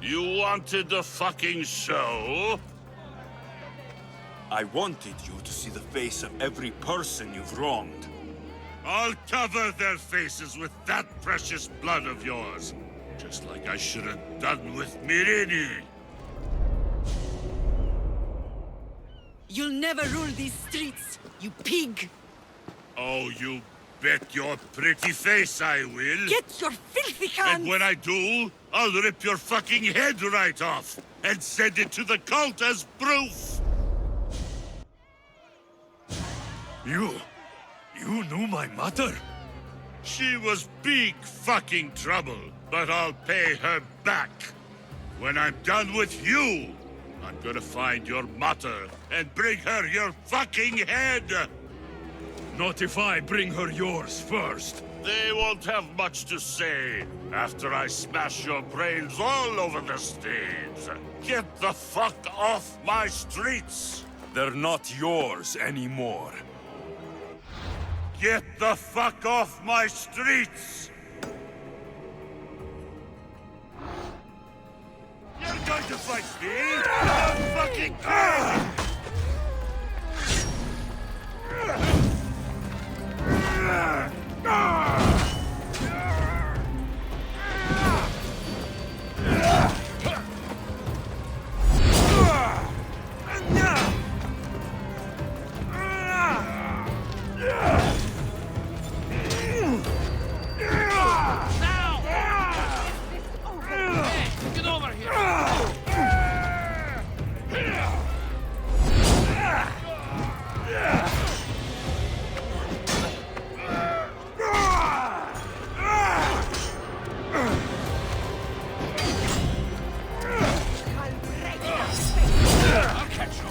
You wanted the fucking show? I wanted you to see the face of every person you've wronged. I'll cover their faces with that precious blood of yours. Just like I should have done with Mirini. You'll never rule these streets, you pig! Oh, you bet your pretty face I will. Get your filthy hands! And when I do, I'll rip your fucking head right off and send it to the cult as proof! You knew my mother? She was big fucking trouble, but I'll pay her back. When I'm done with you, I'm gonna find your mother and bring her your fucking head! Not if I bring her yours first. They won't have much to say after I smash your brains all over the stage. Get the fuck off my streets! They're not yours anymore. Get the fuck off my streets! You're going to fight me? I'm fucking king! Get over here! I'll catch you!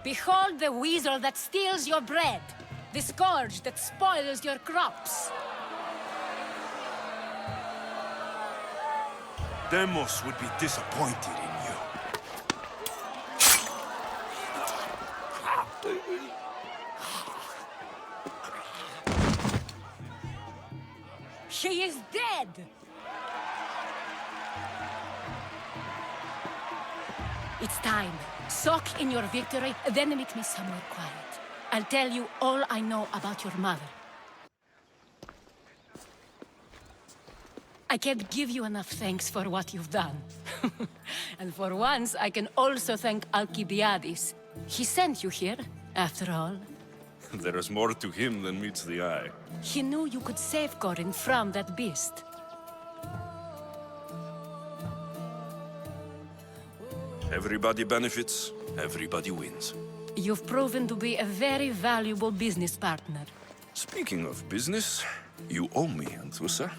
Behold the weasel that steals your bread, the scourge that spoils your crops. Demos would be disappointed in you. She is dead! It's time. Soak in your victory, then meet me somewhere quiet. I'll tell you all I know about your mother. I can't give you enough thanks for what you've done. And for once, I can also thank Alcibiades. He sent you here, after all. There is more to him than meets the eye. He knew you could save Corinth from that beast. Everybody benefits, everybody wins. You've proven to be a very valuable business partner. Speaking of business, you owe me, Anthusa.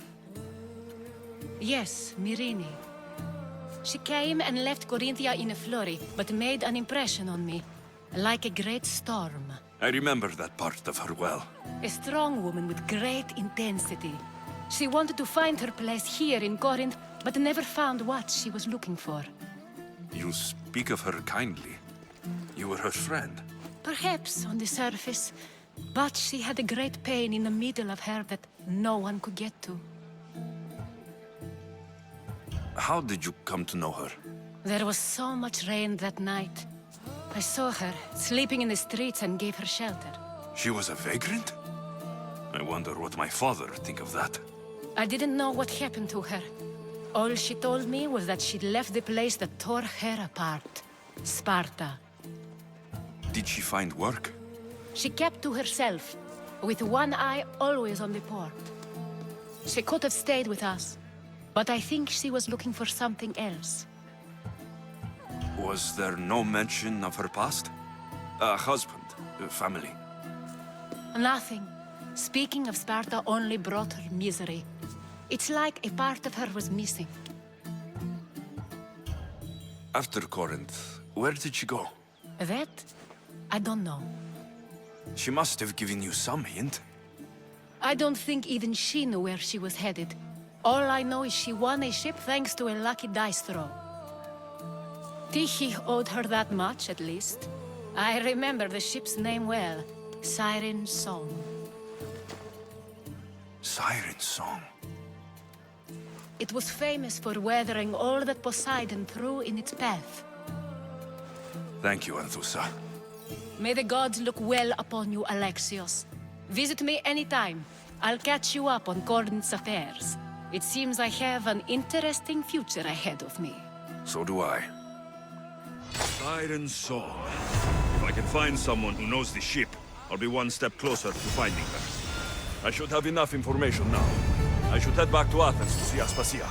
Yes, Myrine. She came and left Corinthia in a flurry, but made an impression on me. Like a great storm. I remember that part of her well. A strong woman with great intensity. She wanted to find her place here in Corinth, but never found what she was looking for. You speak of her kindly. You were her friend. Perhaps on the surface, but she had a great pain in the middle of her that no one could get to. How did you come to know her? There was so much rain that night. I saw her, sleeping in the streets, and gave her shelter. She was a vagrant? I wonder what my father think of that. I didn't know what happened to her. All she told me was that she'd left the place that tore her apart. Sparta. Did she find work? She kept to herself, with one eye always on the port. She could have stayed with us, but I think she was looking for something else. Was there no mention of her past? A husband, a family? Nothing. Speaking of Sparta only brought her misery. It's like a part of her was missing. After Corinth, where did she go? That? I don't know. She must have given you some hint. I don't think even she knew where she was headed. All I know is she won a ship thanks to a lucky dice throw. Tyche owed her that much, at least. I remember the ship's name well. Siren Song. Siren Song. It was famous for weathering all that Poseidon threw in its path. Thank you, Anthusa. May the gods look well upon you, Alexios. Visit me anytime. I'll catch you up on Corinth's affairs. It seems I have an interesting future ahead of me. So do I. Siren Song. If I can find someone who knows the ship, I'll be one step closer to finding her. I should have enough information now. I should head back to Athens to see Aspasia.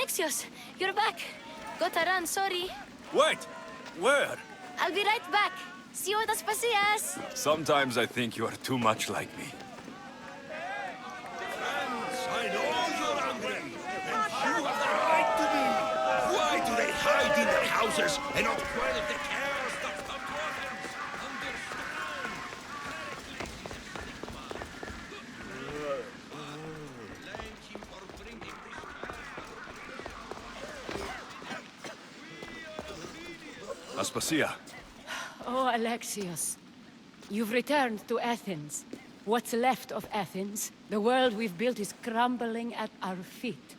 Alexios, you're back. Gotta run, sorry. Wait! Where? I'll be right back. See you at Aspasias. Sometimes I think you are too much like me. I know you're angry, and you have the right to be. Why do they hide in their houses and not quell the chaos that's come to Athens? Aspasia, Oh, Alexios. You've returned to Athens. What's left of Athens, the world we've built is crumbling at our feet.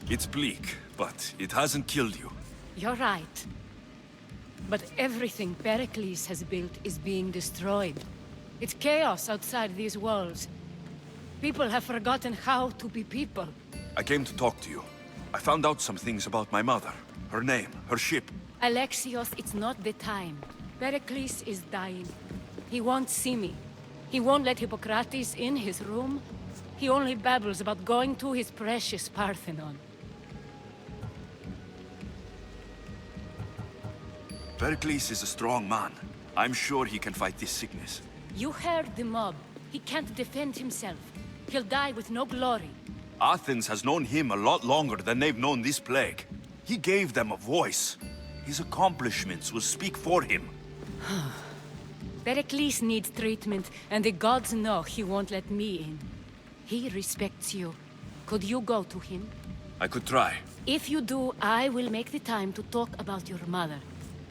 it's bleak, but it hasn't killed you. You're right. But everything Pericles has built is being destroyed. It's chaos outside these walls. People have forgotten how to be people. I came to talk to you. I found out some things about my mother. Her name, her ship. Alexios, it's not the time. Pericles is dying. He won't see me. He won't let Hippocrates in his room. He only babbles about going to his precious Parthenon. Pericles is a strong man. I'm sure he can fight this sickness. You heard the mob. He can't defend himself. He'll die with no glory. Athens has known him a lot longer than they've known this plague. He gave them a voice. His accomplishments will speak for him. Pericles needs treatment, and the gods know he won't let me in. He respects you. Could you go to him? I could try. If you do, I will make the time to talk about your mother.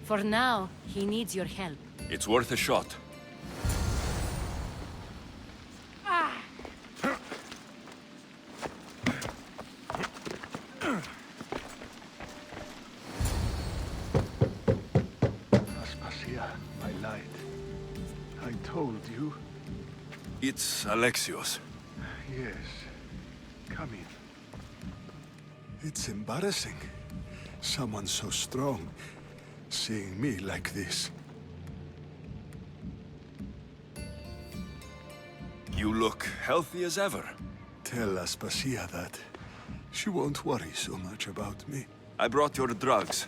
For now, he needs your help. It's worth a shot. Aspasia, I lied. I told you. It's Alexios. Yes. Come in. It's embarrassing. Someone so strong, seeing me like this. You look healthy as ever. Tell Aspasia that. She won't worry so much about me. I brought your drugs.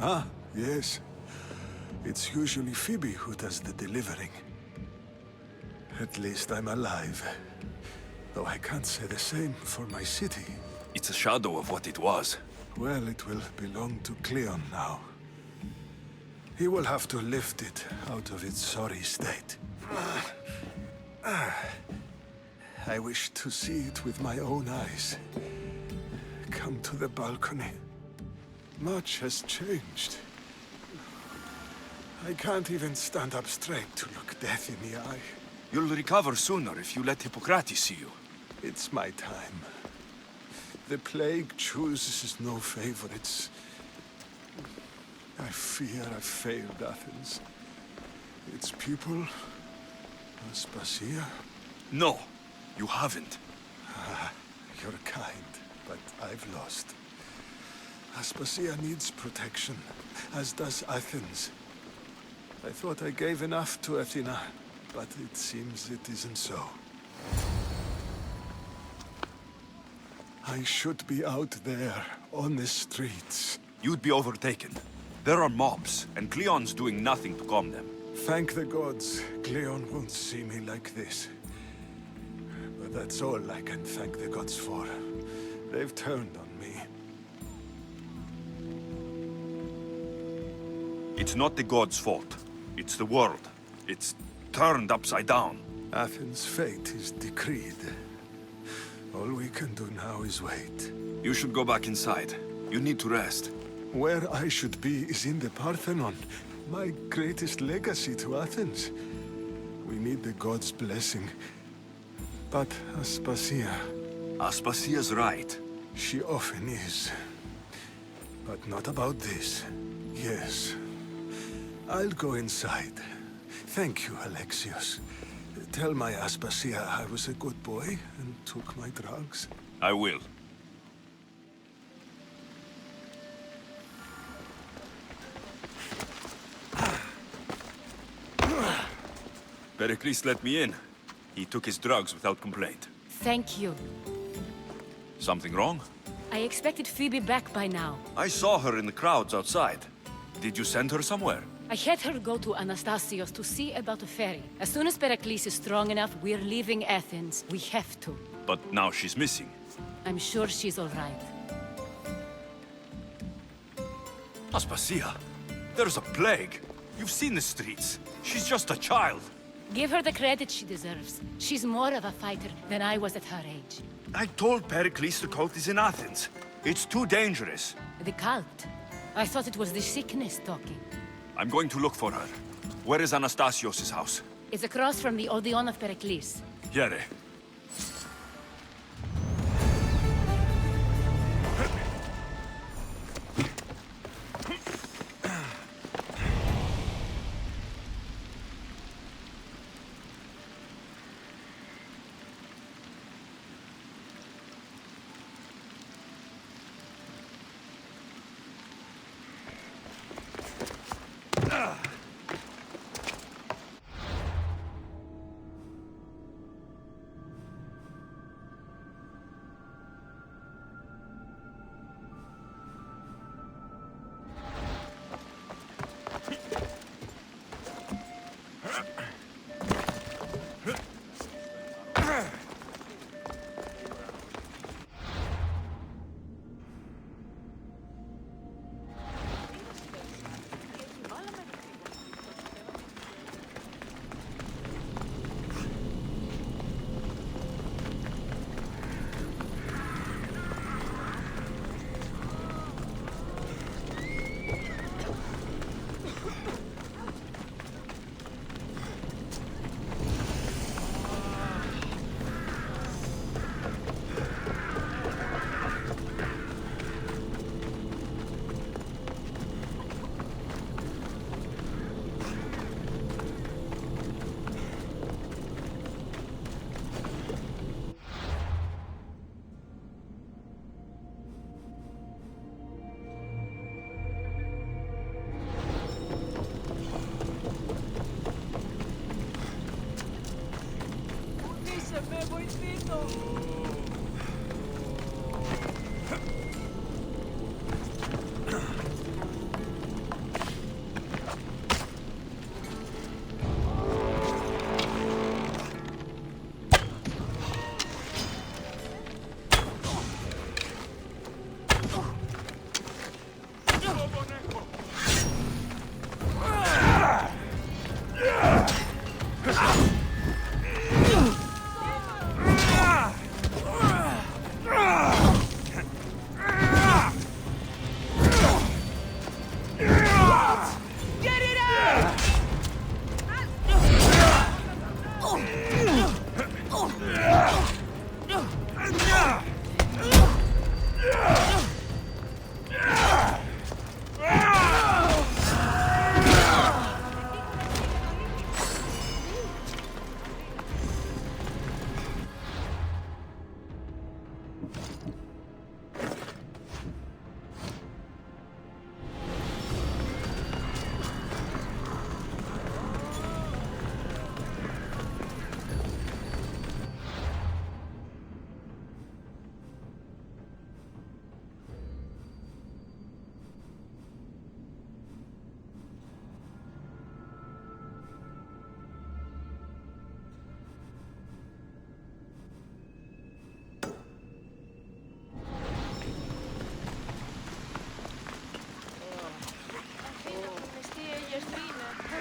Ah, yes. It's usually Phoebe who does the delivering. At least I'm alive. Though I can't say the same for my city. It's a shadow of what it was. Well, it will belong to Cleon now. He will have to lift it out of its sorry state. I wish to see it with my own eyes. Come to the balcony. Much has changed. I can't even stand up straight to look death in the eye. You'll recover sooner if you let Hippocrates see you. It's my time. The plague chooses no favorites. I fear I've failed Athens. Its people, Aspasia. No, you haven't. You're kind, but I've lost. Aspasia needs protection, as does Athens. I thought I gave enough to Athena, but it seems it isn't so. I should be out there, on the streets. You'd be overtaken. There are mobs, and Cleon's doing nothing to calm them. Thank the gods, Cleon won't see me like this. But that's all I can thank the gods for. They've turned on me. It's not the gods' fault. It's the world. It's turned upside down. Athens' fate is decreed. All we can do now is wait. You should go back inside. You need to rest. Where I should be is in the Parthenon, my greatest legacy to Athens. We need the gods' blessing. But Aspasia... Aspasia's right. She often is. But not about this. Yes. I'll go inside. Thank you, Alexios. Tell my Aspasia I was a good boy and took my drugs. I will. Pericles let me in. He took his drugs without complaint. Thank you. Something wrong? I expected Phoebe back by now. I saw her in the crowds outside. Did you send her somewhere? I had her go to Anastasios to see about a ferry. As soon as Pericles is strong enough, we're leaving Athens. We have to. But now she's missing. I'm sure she's all right. Aspasia, there's a plague. You've seen the streets. She's just a child. Give her the credit she deserves. She's more of a fighter than I was at her age. I told Pericles the cult is in Athens. It's too dangerous. The cult? I thought it was the sickness talking. I'm going to look for her. Where is Anastasios' house? It's across from the Odeon of Pericles. Here.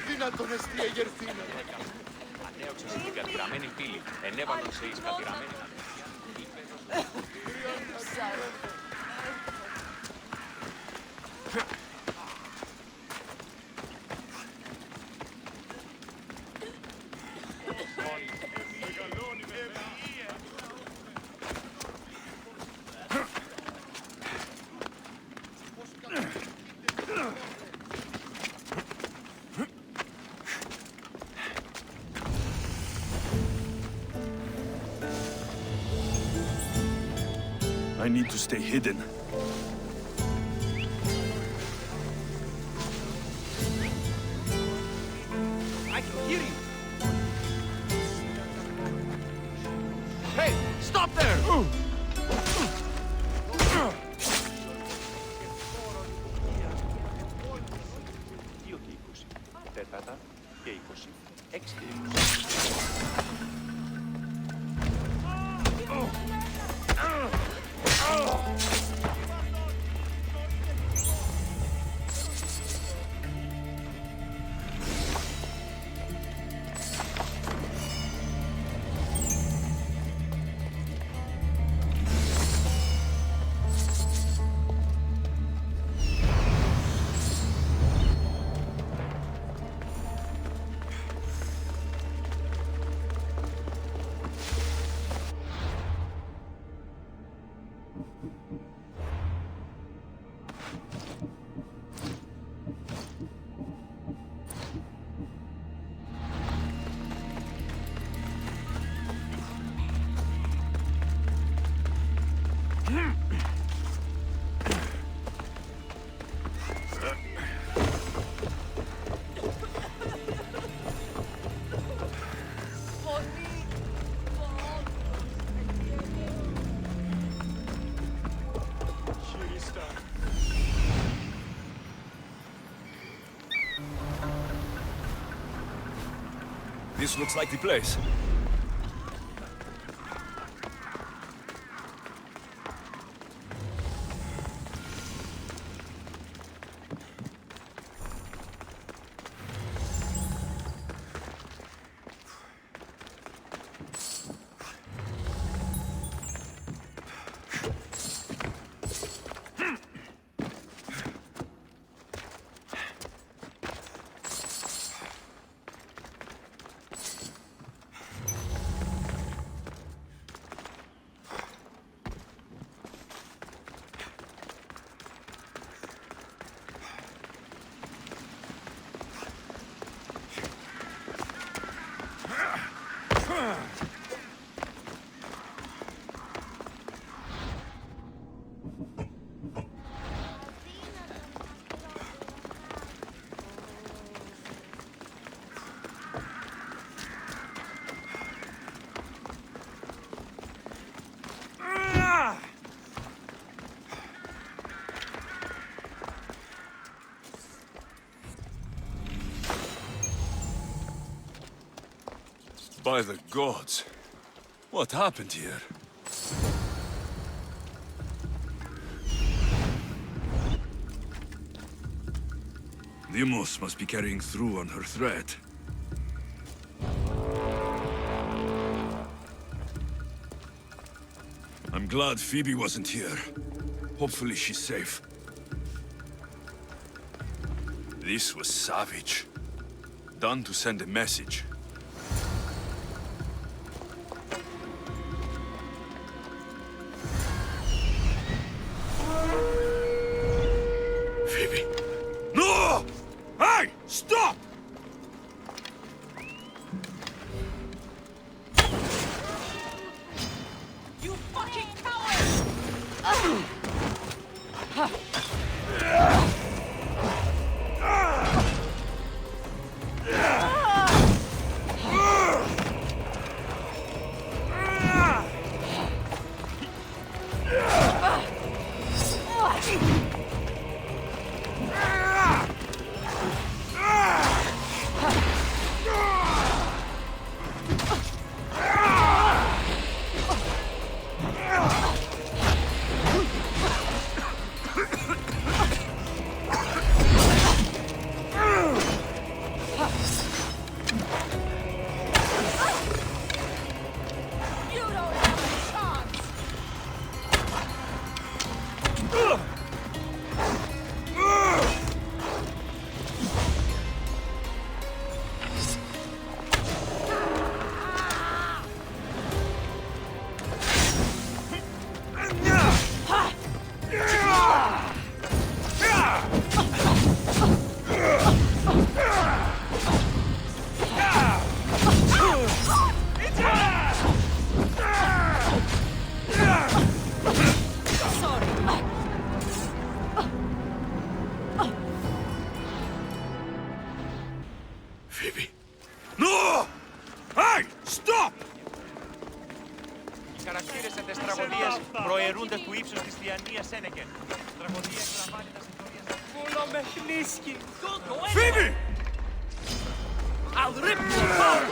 δυνατόν εστί εγερθήνε. Ανέωξαν στην κατηραμένη πύλη, ενέβαλαν σε εις κατηραμένη. I need to stay hidden. I can hear you. Stop there! Τέταρτα και 20. 6 και 20. This looks like the place. By the gods. What happened here? Limos must be carrying through on her threat. I'm glad Phoebe wasn't here. Hopefully she's safe. This was savage. Done to send a message. Phoebe. No! Hey! Stop! You fucking coward! Phoebe. No! Hey! Stop! Οι χαρακτήρες Phoebe! I'll rip you apart!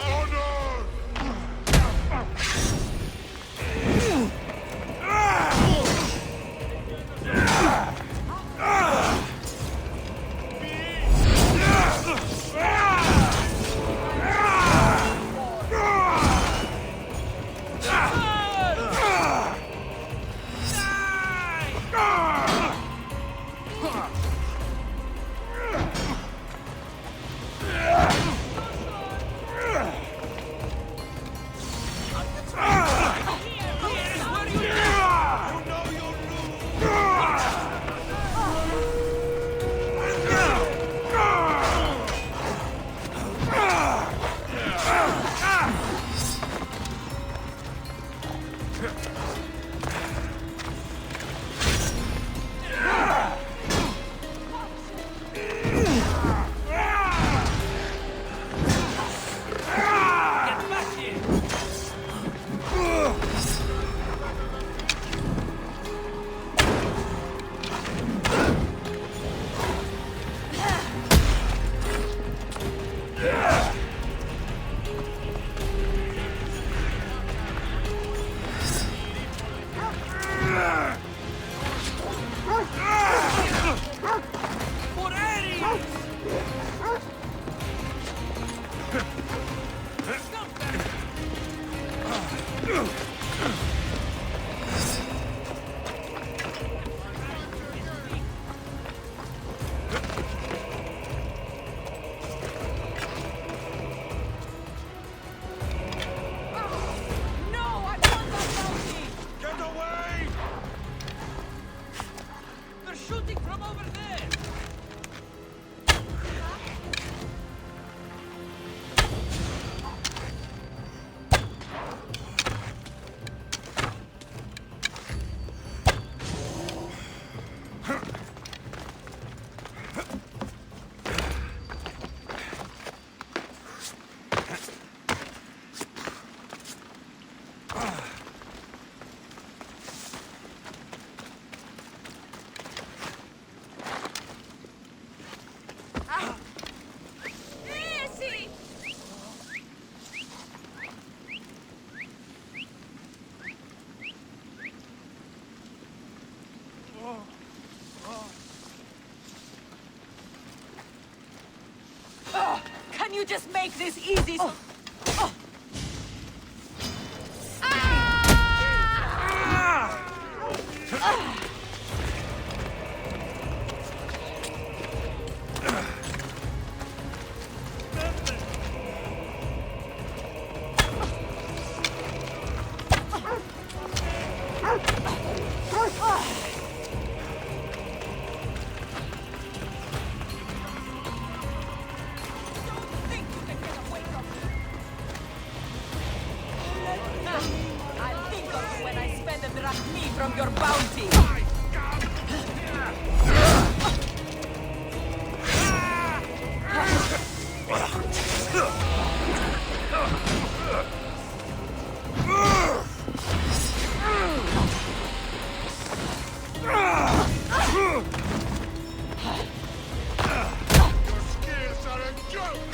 Shooting from over there! Can you just make this easy? I'll think of you when I spend a drachmi from your bounty. Skills are a joke!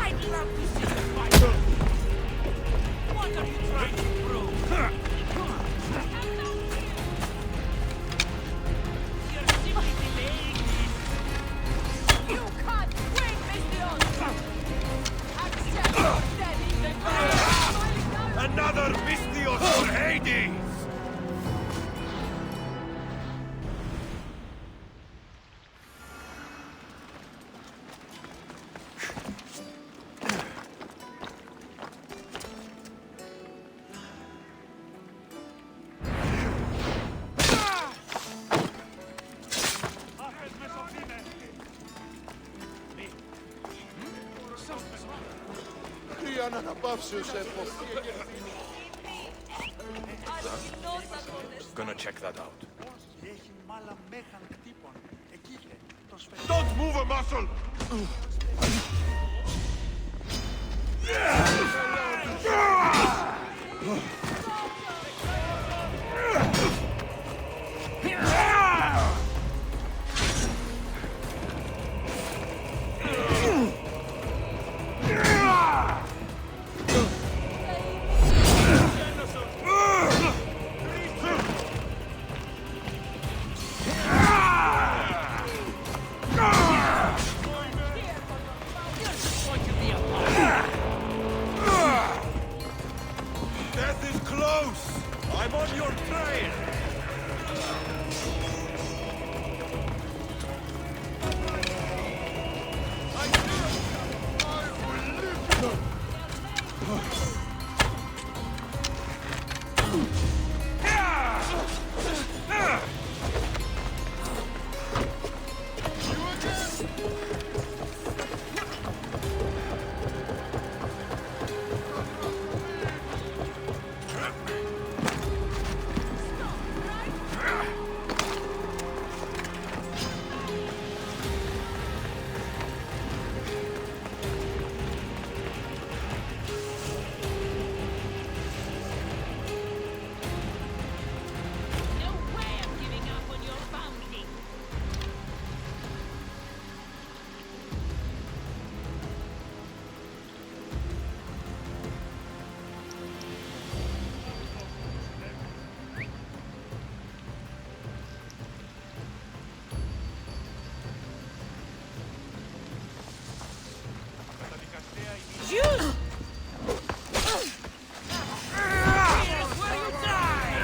I'd love to see you fight. What are you trying to prove? You're simply delaying this. You can't win, Mission! Accept your death in the grave! Another Mystios for Hades! Χρειάζεται να αναπαύσει ο Σέρφος. Αλκινός αγώνες. gonna check that out. Don't move a muscle! Death is close! I'm on your trail! No way I'm giving up on your bounty. You! Here's where you die!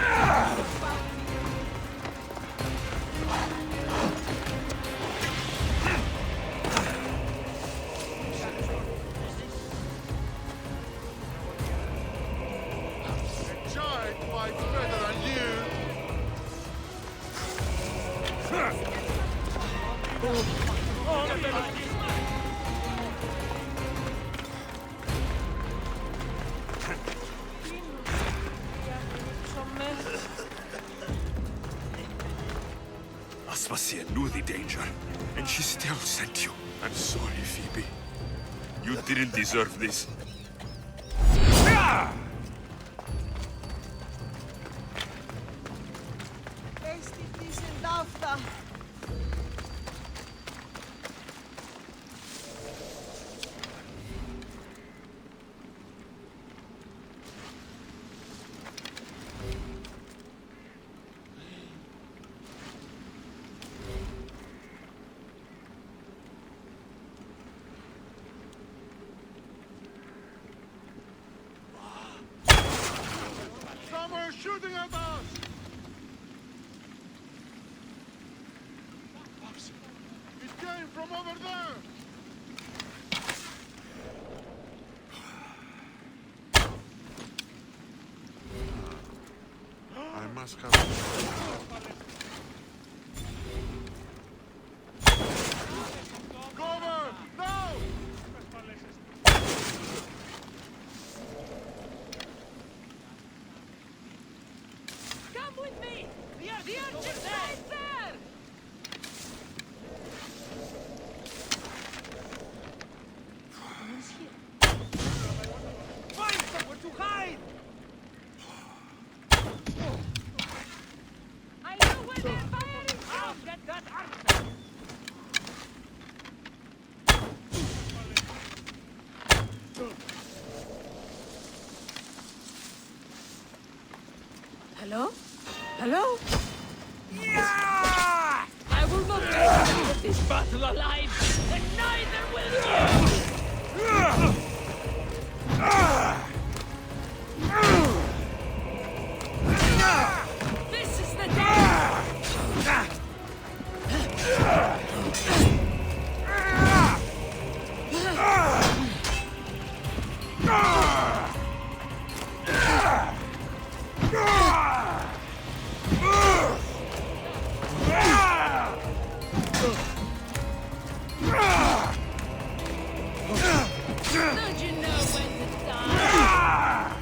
A giant fights better than you! Aspasia knew the danger, and she still sent you. I'm sorry, Phoebe. You didn't deserve this. Someone is shooting at us! It came from over there! I must have... Cover! No! Come with me! The urchin's right there! Who's here? Find somewhere to hide! I know where they're firing I'll from! get that archer! Hello? Hello? Yeah! I will not make it out of this battle alive, and neither will you! This is the day! Don't you know when to die?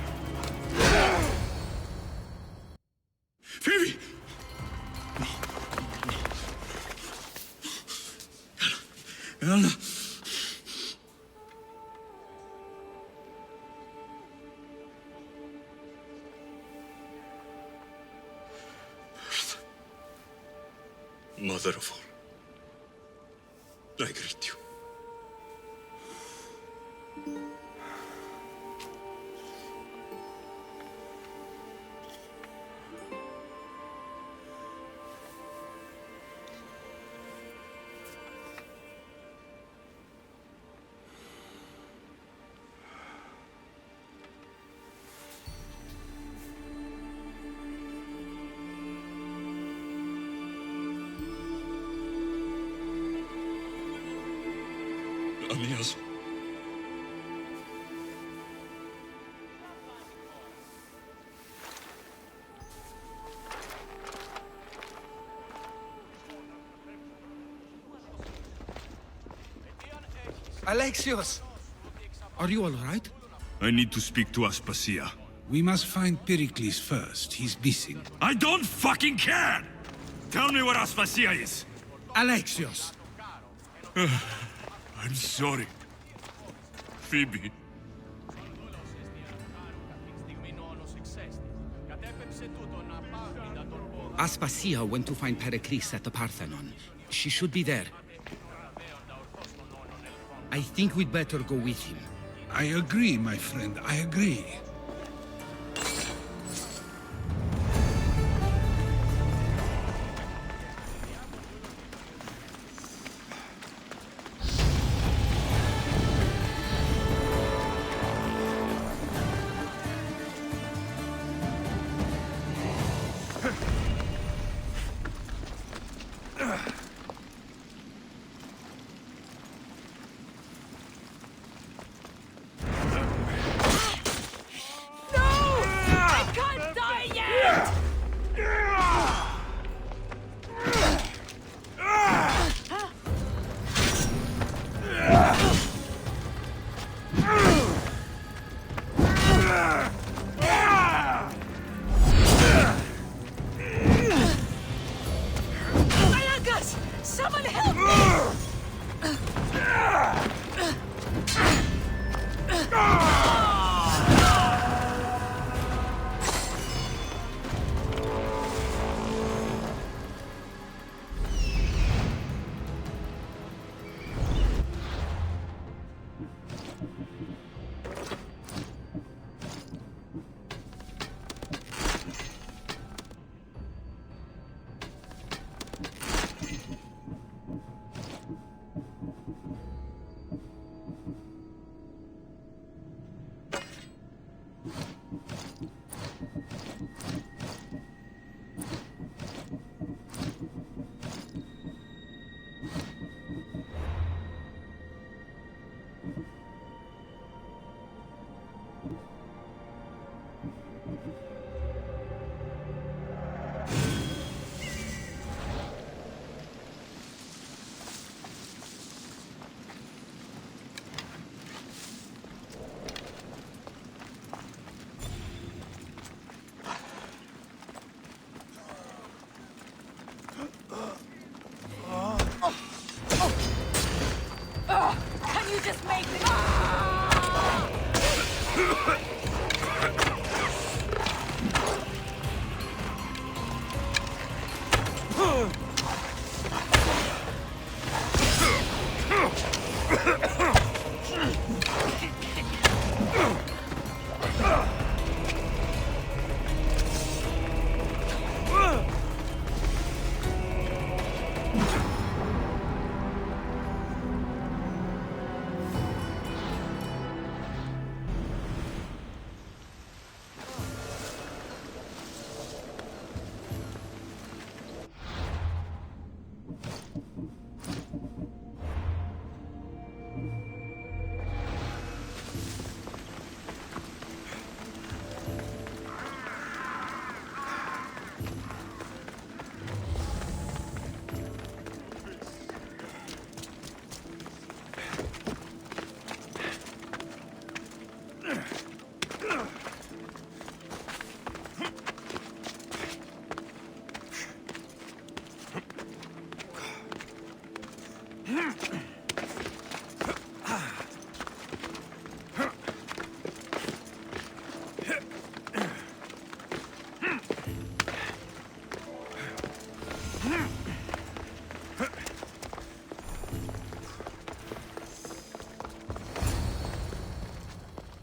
Anna. Mother of all, I greet you. Amias. Alexios! Are you all right? I need to speak to Aspasia. We must find Pericles first. He's missing. I don't fucking care! Tell me where Aspasia is! Alexios! I'm sorry. Phoebe. Aspasia went to find Pericles at the Parthenon. She should be there. I think we'd better go with him. I agree, my friend. I agree. Someone help me! Can you just make me...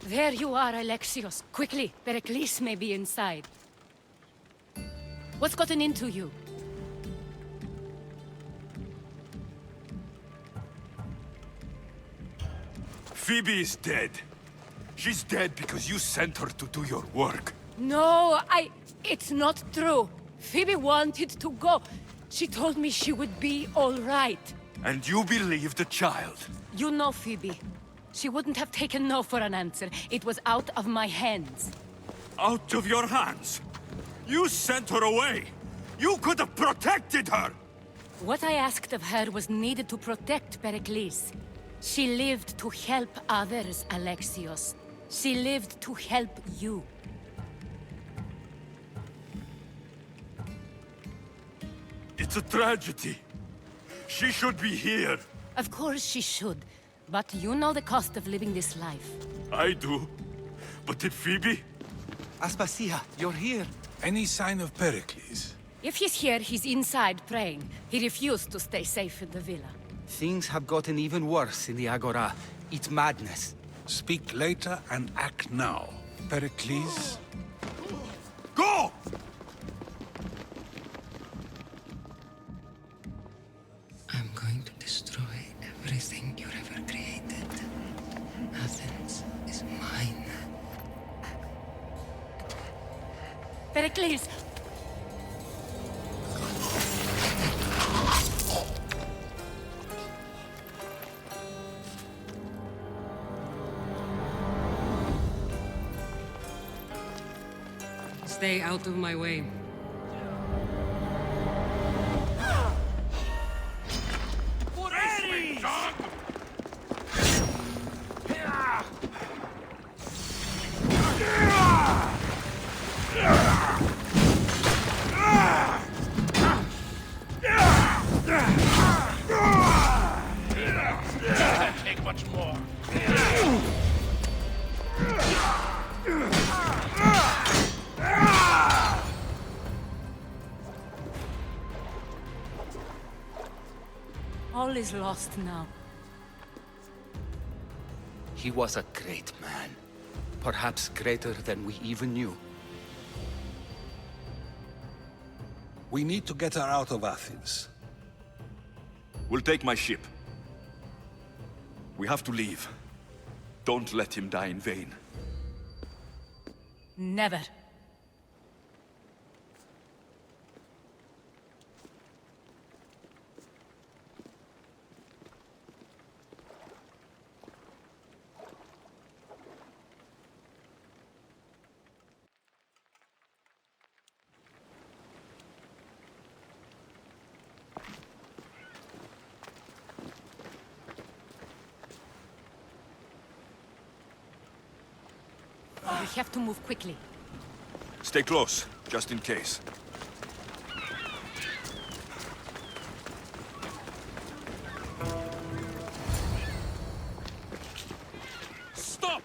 There you are, Alexios. Quickly, Pericles may be inside. What's gotten into you? Phoebe is dead. She's dead because you sent her to do your work. No, it's not true. Phoebe wanted to go. She told me she would be all right. And you believe the child? You know Phoebe. She wouldn't have taken no for an answer. It was out of my hands. Out of your hands? You sent her away! You could have protected her! What I asked of her was needed to protect Pericles. She lived to help others, Alexios. She lived to help you. It's a tragedy. She should be here. Of course she should. But you know the cost of living this life. I do. But did Phoebe? Aspasia, you're here. Any sign of Pericles? If he's here, he's inside praying. He refused to stay safe in the villa. Things have gotten even worse in the Agora. It's madness. Speak later and act now. Pericles? Go! I'm going to destroy everything you ever created. Athens is mine. Pericles! Stay out of my way. Can't take much more. All is lost now. He was a great man. Perhaps greater than we even knew. We need to get her out of Athens. We'll take my ship. We have to leave. Don't let him die in vain. Never. We have to move quickly. Stay close, just in case. Stop!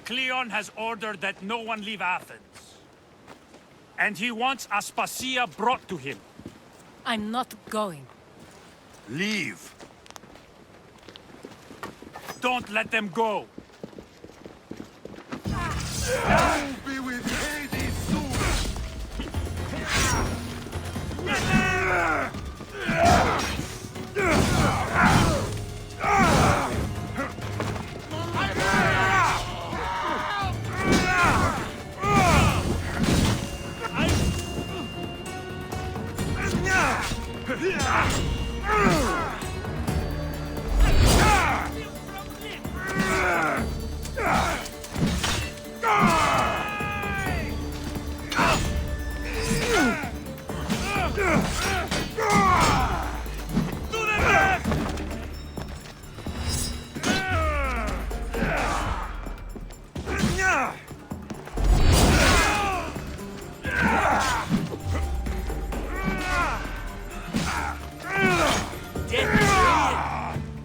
Cleon has ordered that no one leave Athens. And he wants Aspasia brought to him. I'm not going. Leave. Don't let them go. You'll be with Hades soon!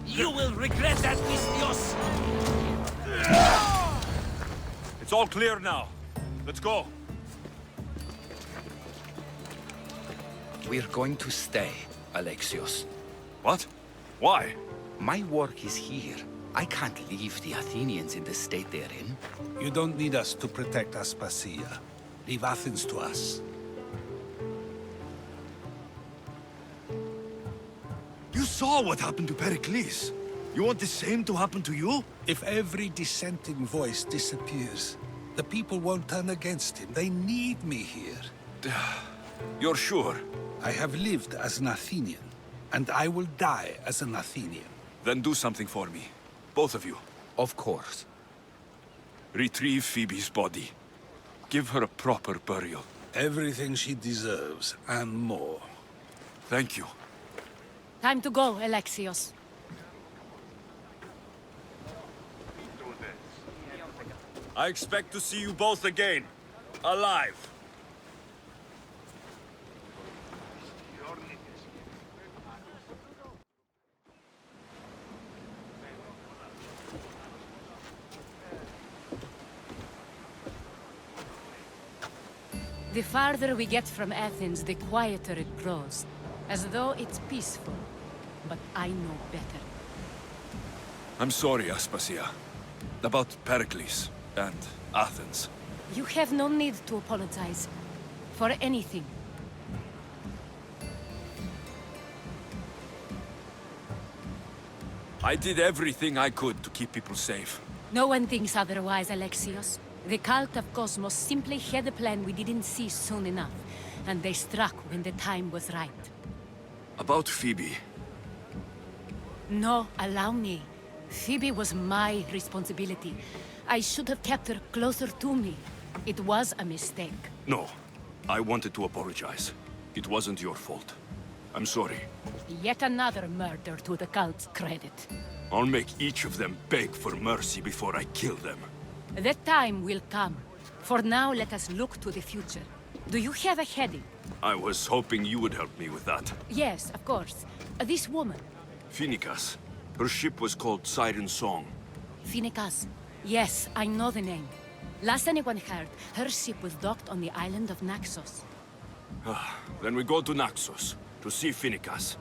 You will regret that, Mystios! It's all clear now. Let's go. We're going to stay, Alexios. What? Why? My work is here. I can't leave the Athenians in the state they're in. You don't need us to protect Aspasia. Leave Athens to us. You saw what happened to Pericles. You want the same to happen to you? If every dissenting voice disappears, the people won't turn against him. They need me here. You're sure? I have lived as an Athenian, and I will die as an Athenian. Then do something for me. Both of you. Of course. Retrieve Phoebe's body. Give her a proper burial. Everything she deserves, and more. Thank you. Time to go, Alexios. I expect to see you both again. Alive. The farther we get from Athens, the quieter it grows. As though it's peaceful. But I know better. I'm sorry, Aspasia. About Pericles and Athens. You have no need to apologize. For anything. I did everything I could to keep people safe. No one thinks otherwise, Alexios. The cult of Cosmos simply had a plan we didn't see soon enough. And they struck when the time was right. About Phoebe. No, allow me. Phoebe was my responsibility. I should have kept her closer to me. It was a mistake. No. I wanted to apologize. It wasn't your fault. I'm sorry. Yet another murder to the cult's credit. I'll make each of them beg for mercy before I kill them. That time will come. For now, let us look to the future. Do you have a heading? I was hoping you would help me with that. Yes, of course. This woman. Phoenicas. Her ship was called Siren Song. Phoenicas. Yes, I know the name. Last anyone heard, her ship was docked on the island of Naxos. Then we go to Naxos, to see Phoenicas.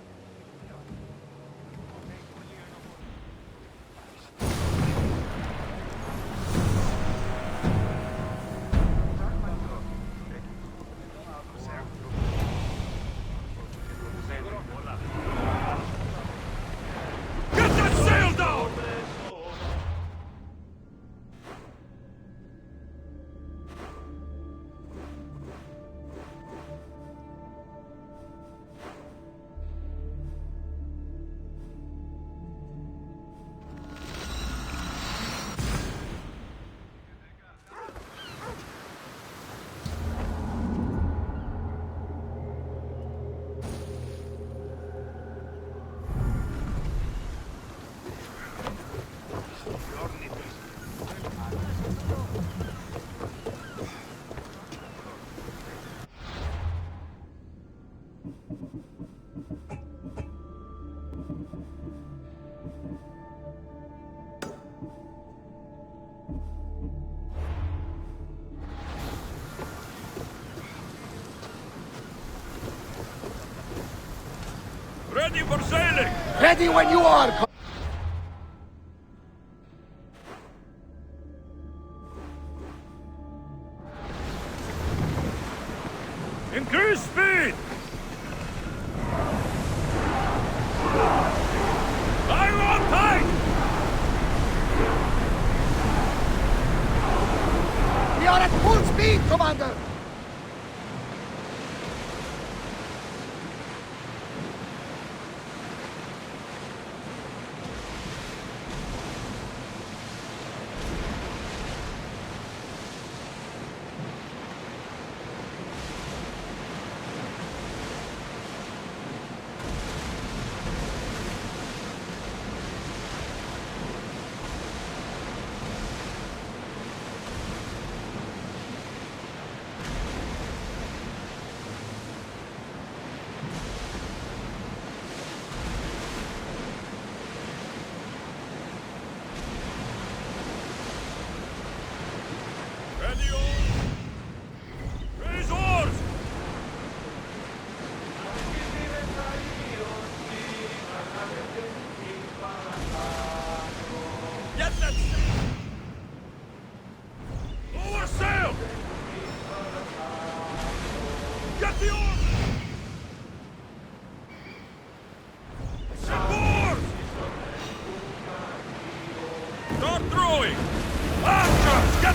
Get that sail down! Ready for sailing! Ready when you are! Increase speed! I'm on tight! We are at full speed, Commander!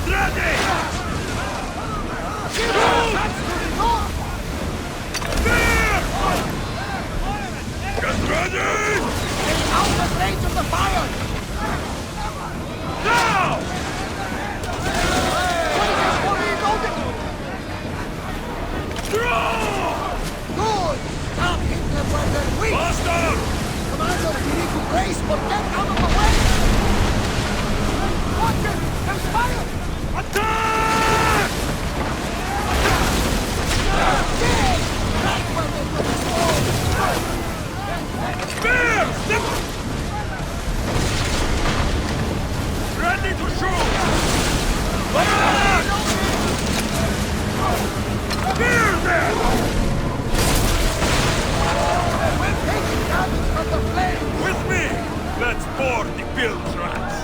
ready! Get ready! Out of range of the fire! Now! Draw! Good! Now hit them where they're weak! Faster! Commander, we need to brace, but get out of the way! Watch it! There's fire! Attack! Dig! Right where they put the sword! Spear! Ready to shoot! Attack! Spear them! We're taking damage from the flames! With me! Let's board the pill traps!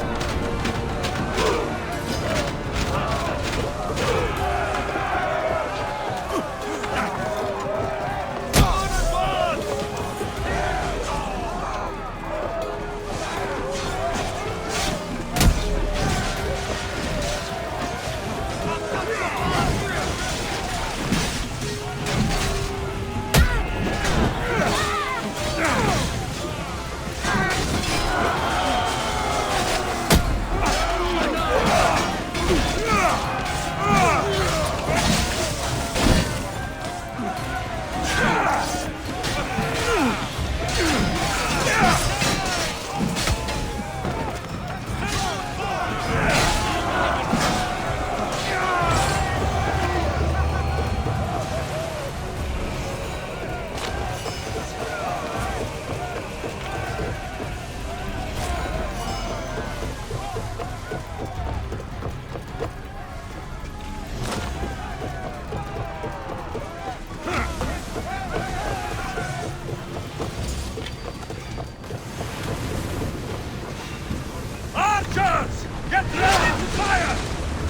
Archers! Get ready to fire!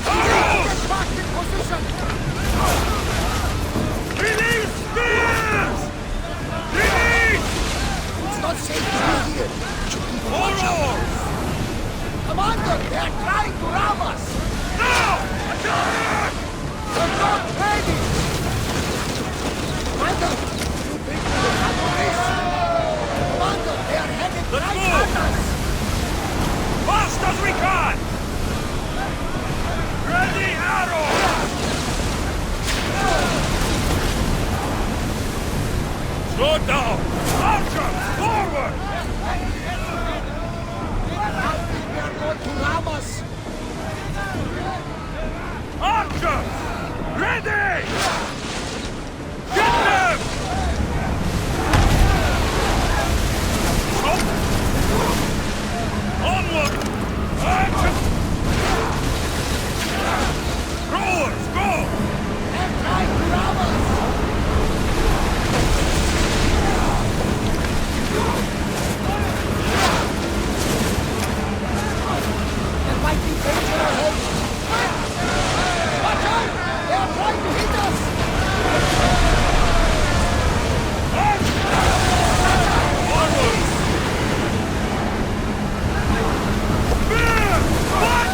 Arrows! Back in position! Release spears! Release! It's not safe to be here! Should people watch out? Arrows! Commander, they're trying to ram us! Now! Attack! We're not ready! Commander, you think we will handle this? Commander, they are headed Let's right move! at us! Fast as we can! Ready, arrow! Slow down! Archer! Forward! I think they are going to ram us! Archer! Ready! Get them! Stop! Onward! Archer! Rowers, go! They're trying to ram us! There might be danger ahead! Watch out! They are trying to hit us! Onward! Spear! What?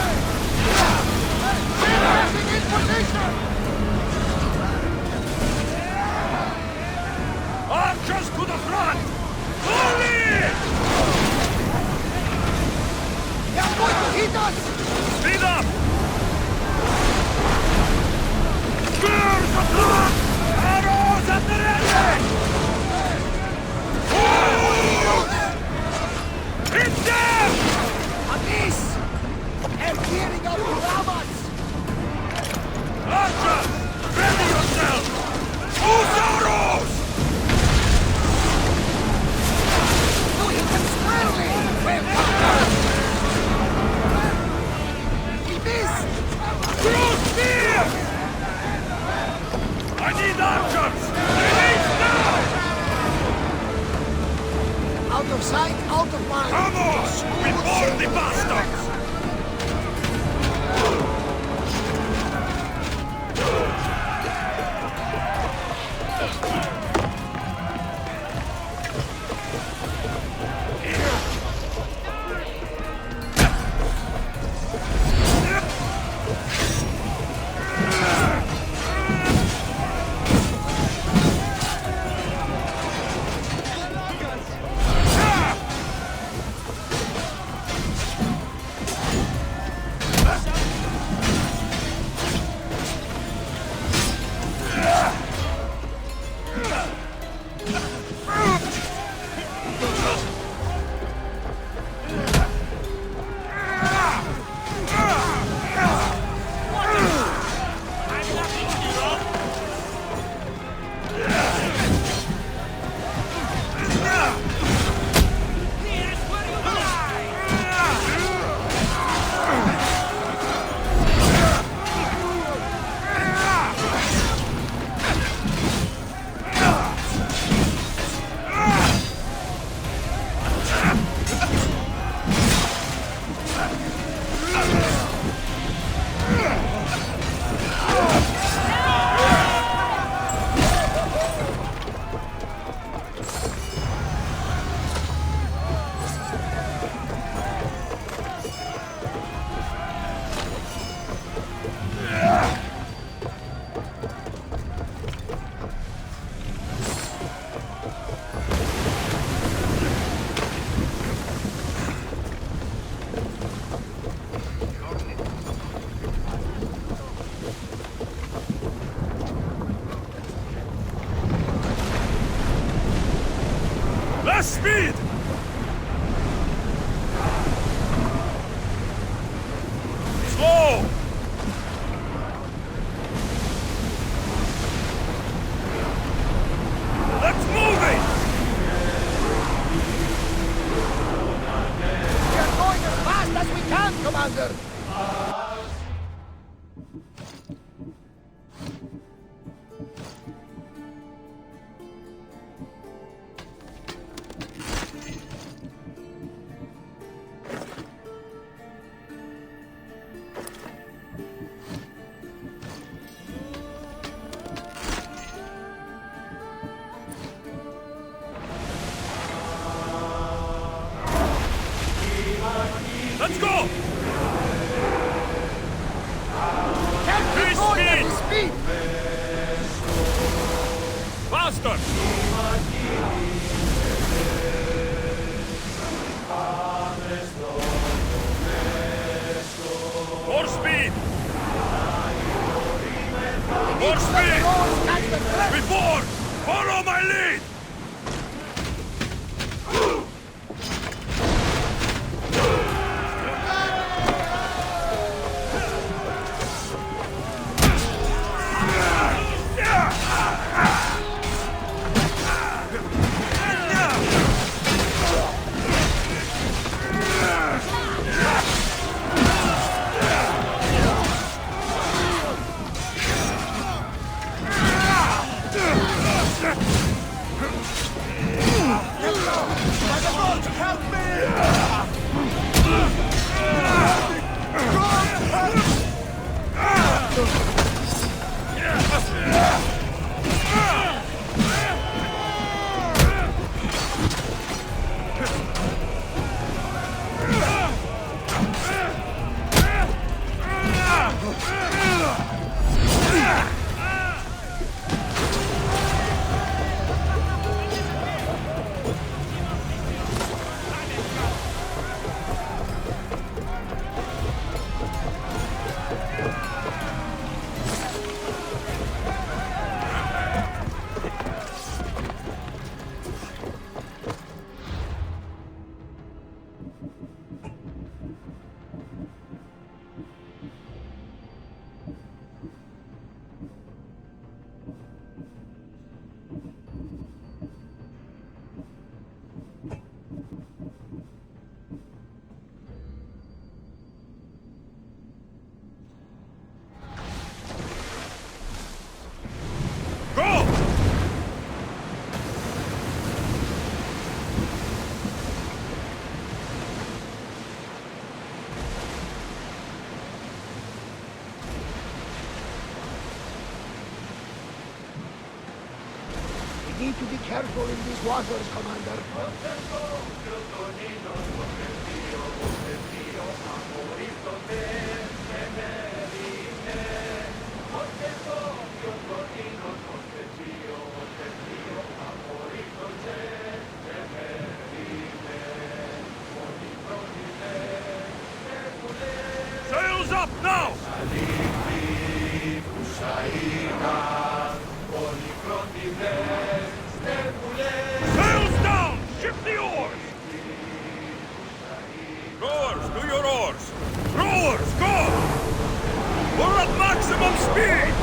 Passing in position! Archers to the front! Only! They are going to hit us! Speed up! Spears at front! Arrows at the ready! Hit them! A miss! They're gearing up to ram us! Archer! Ready yourself! Use arrows! You hit them squarely! Well done! We missed! Throw spear! I need archers! Release now! Out of sight, out of mind! Vamos! We board the bastards! Less speed! Slow! Let's move it! We are going as fast as we can, Commander! Let's go! Can't keep going at this speed! Faster! More speed! More speed! Before! Follow my lead! We need to be careful in these waters, Commander. Sails up now! Sails down! Shift the oars! Rowers, do your oars! Rowers, go! We're at maximum speed!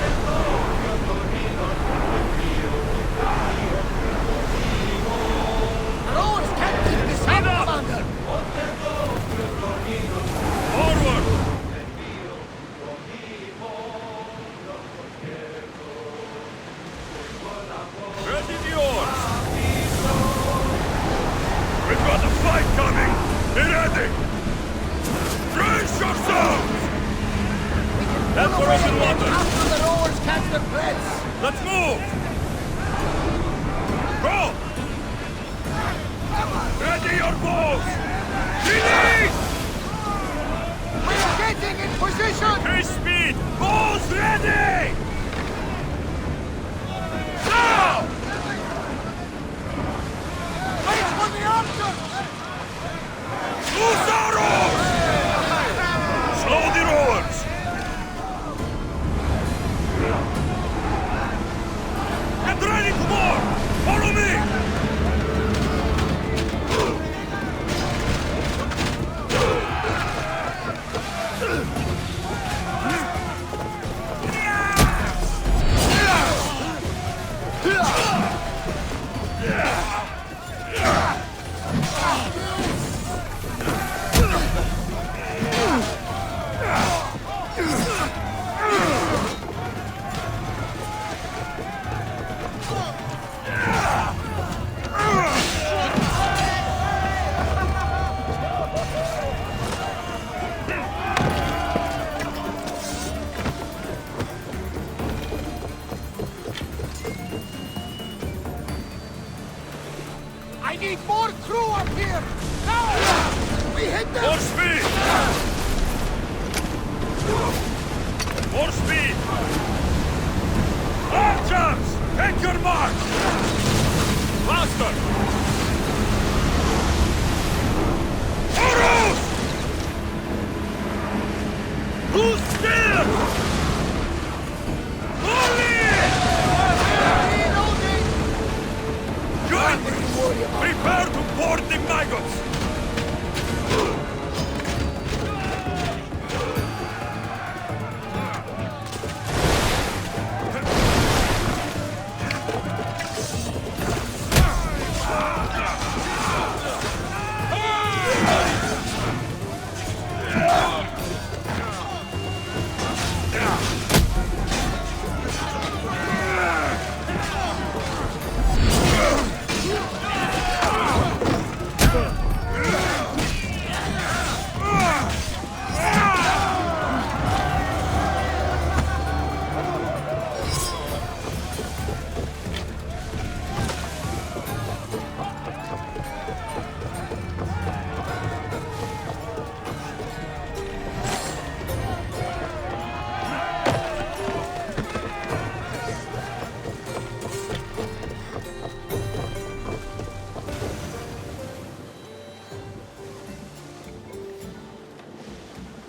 The rowers can't keep this up, Commander! Forward! Ready the oars! We've got a fight coming! Be ready! Brace yourselves! Head for open water! After the rowers catch their breaths! Let's move! Go! Ready your bows! Release! We're getting in position! Increase speed! Bows ready! Now! Wait for the answer! Loose our oars! Slow the rowers! Get ready to board! Follow me! need more crew up here! Now! We hit them! More speed! More speed! Archers! Take your mark! Faster! Horus! Who's still? Join me! Prepare to board the maggots!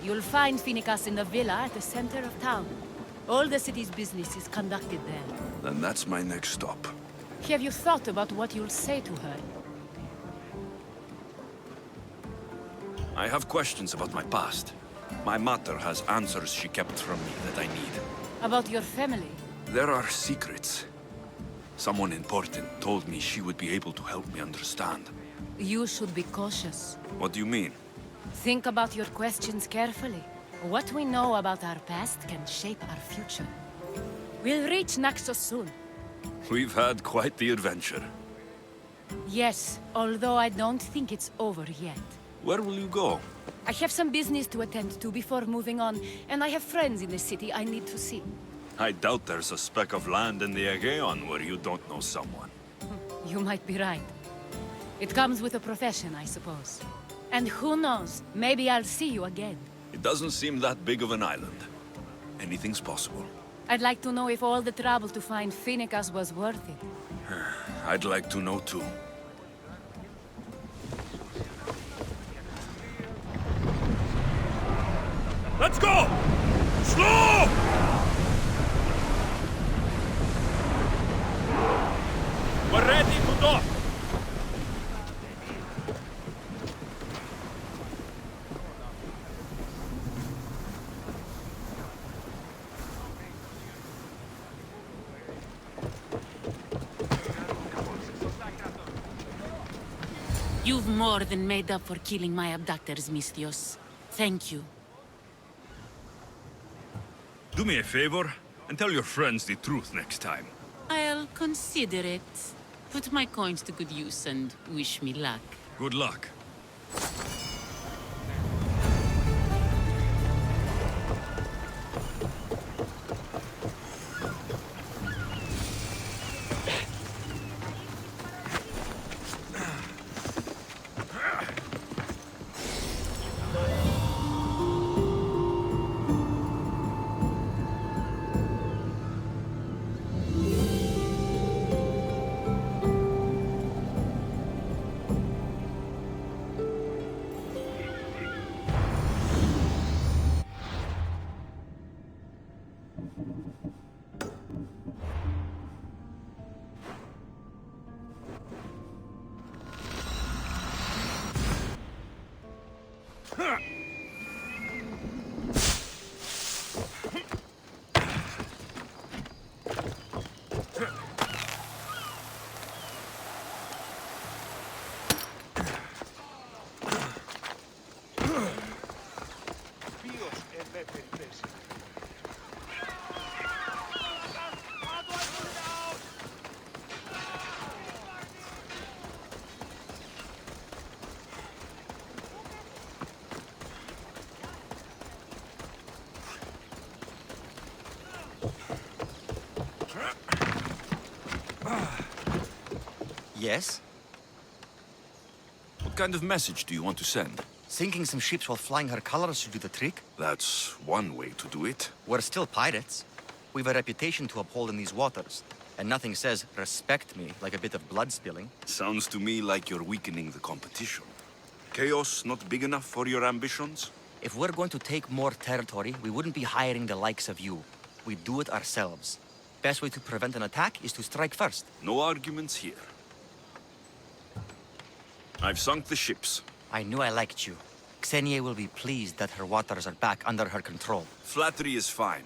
You'll find Phoenicas in the villa at the center of town. All the city's business is conducted there. Then that's my next stop. Have you thought about what you'll say to her? I have questions about my past. My mother has answers she kept from me that I need. About your family? There are secrets. Someone important told me she would be able to help me understand. You should be cautious. What do you mean? Think about your questions carefully. What we know about our past can shape our future. We'll reach Naxos soon. We've had quite the adventure. Yes, although I don't think it's over yet. Where will you go? I have some business to attend to before moving on, and I have friends in the city I need to see. I doubt there's a speck of land in the Aegean where you don't know someone. You might be right. It comes with a profession, I suppose. And who knows, maybe I'll see you again. It doesn't seem that big of an island. Anything's possible. I'd like to know if all the trouble to find Phoenicas was worth it. I'd like to know too. Let's go! Slow! We're ready to dock! You've more than made up for killing my abductors, Misthios. Thank you. Do me a favor, and tell your friends the truth next time. I'll consider it. Put my coins to good use and wish me luck. Good luck. Yes? What kind of message do you want to send? Sinking some ships while flying her colors should do the trick. That's one way to do it. We're still pirates. We've a reputation to uphold in these waters. And nothing says, respect me, like a bit of blood spilling. Sounds to me like you're weakening the competition. Chaos not big enough for your ambitions? If we're going to take more territory, we wouldn't be hiring the likes of you. We'd do it ourselves. Best way to prevent an attack is to strike first. No arguments here. I've sunk the ships. I knew I liked you. Xenia will be pleased that her waters are back under her control. Flattery is fine,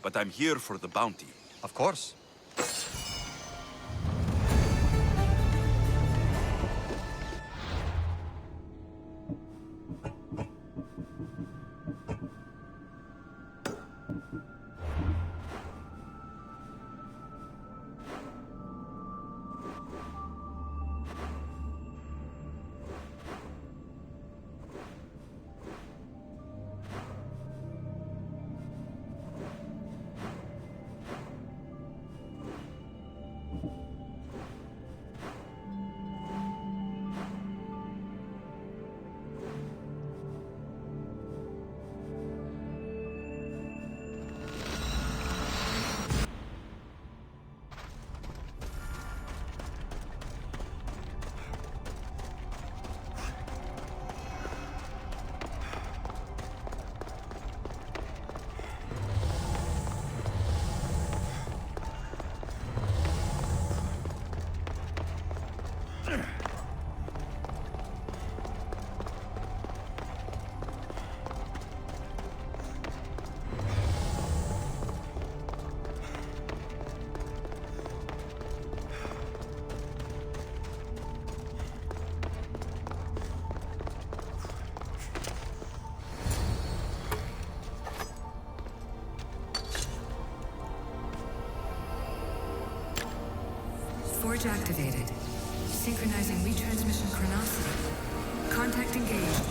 but I'm here for the bounty. Of course. Forge activated. Synchronizing retransmission chronicity. Contact engaged.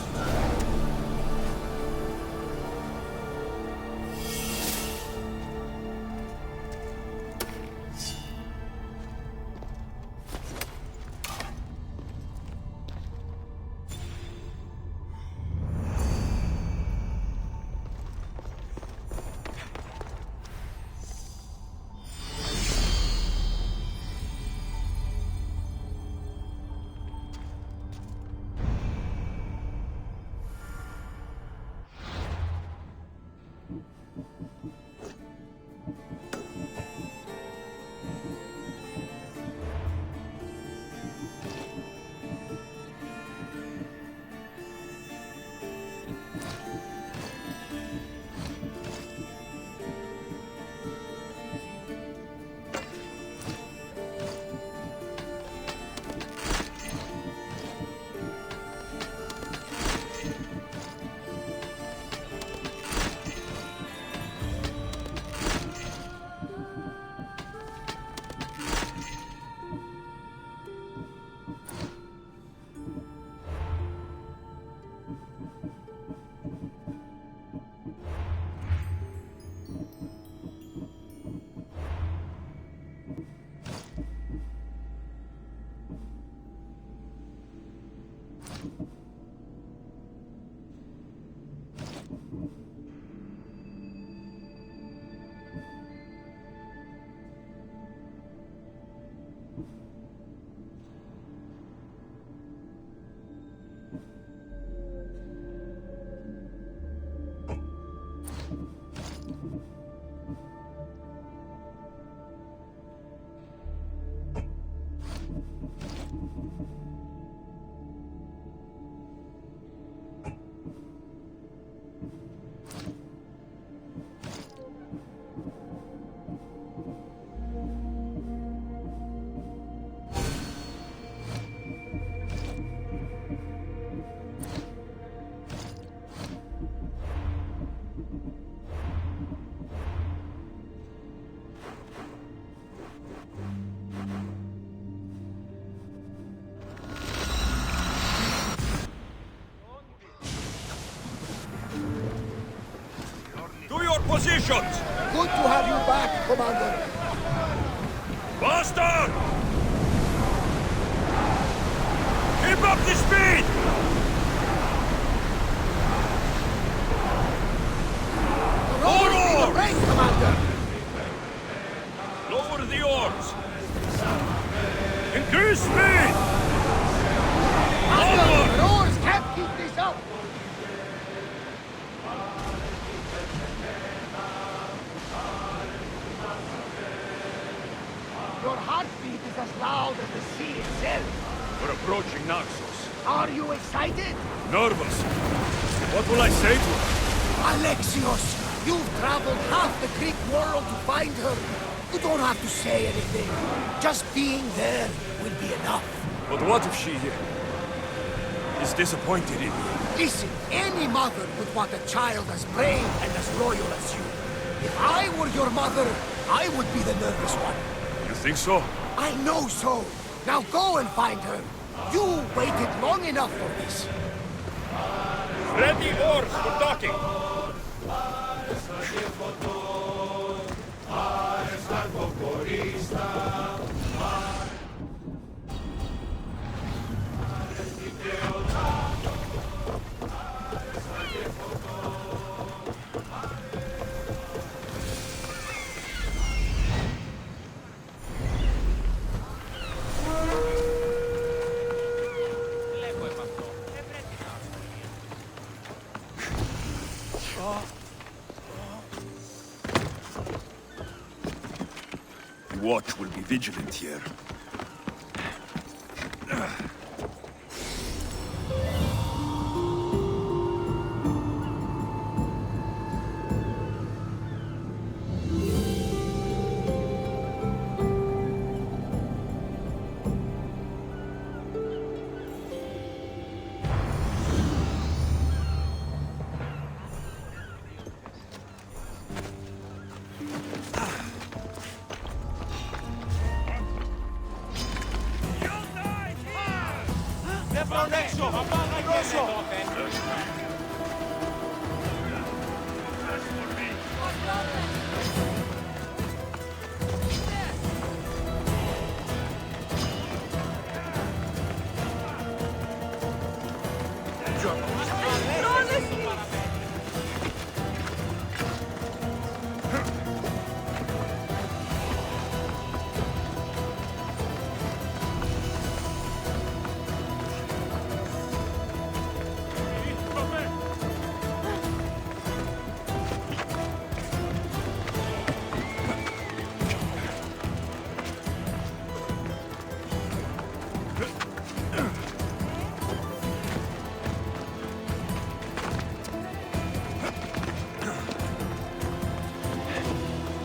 Positions! Good to have you back, Commander. Bastard! Keep up the speed! Roll the race, Commander! Lower the oars! Increase speed! Onward! The oars can't keep this up! Your heartbeat is as loud as the sea itself. We're approaching Naxos. Are you excited? Nervous. What will I say to her? Alexios, you've traveled half the Greek world to find her. You don't have to say anything. Just being there will be enough. But what if she is disappointed in me? Listen, any mother would want a child as brave and as loyal as you. If I were your mother, I would be the nervous one. You think so? I know so. Now go and find her. You waited long enough for this. Ready oars for docking. The watch will be vigilant here.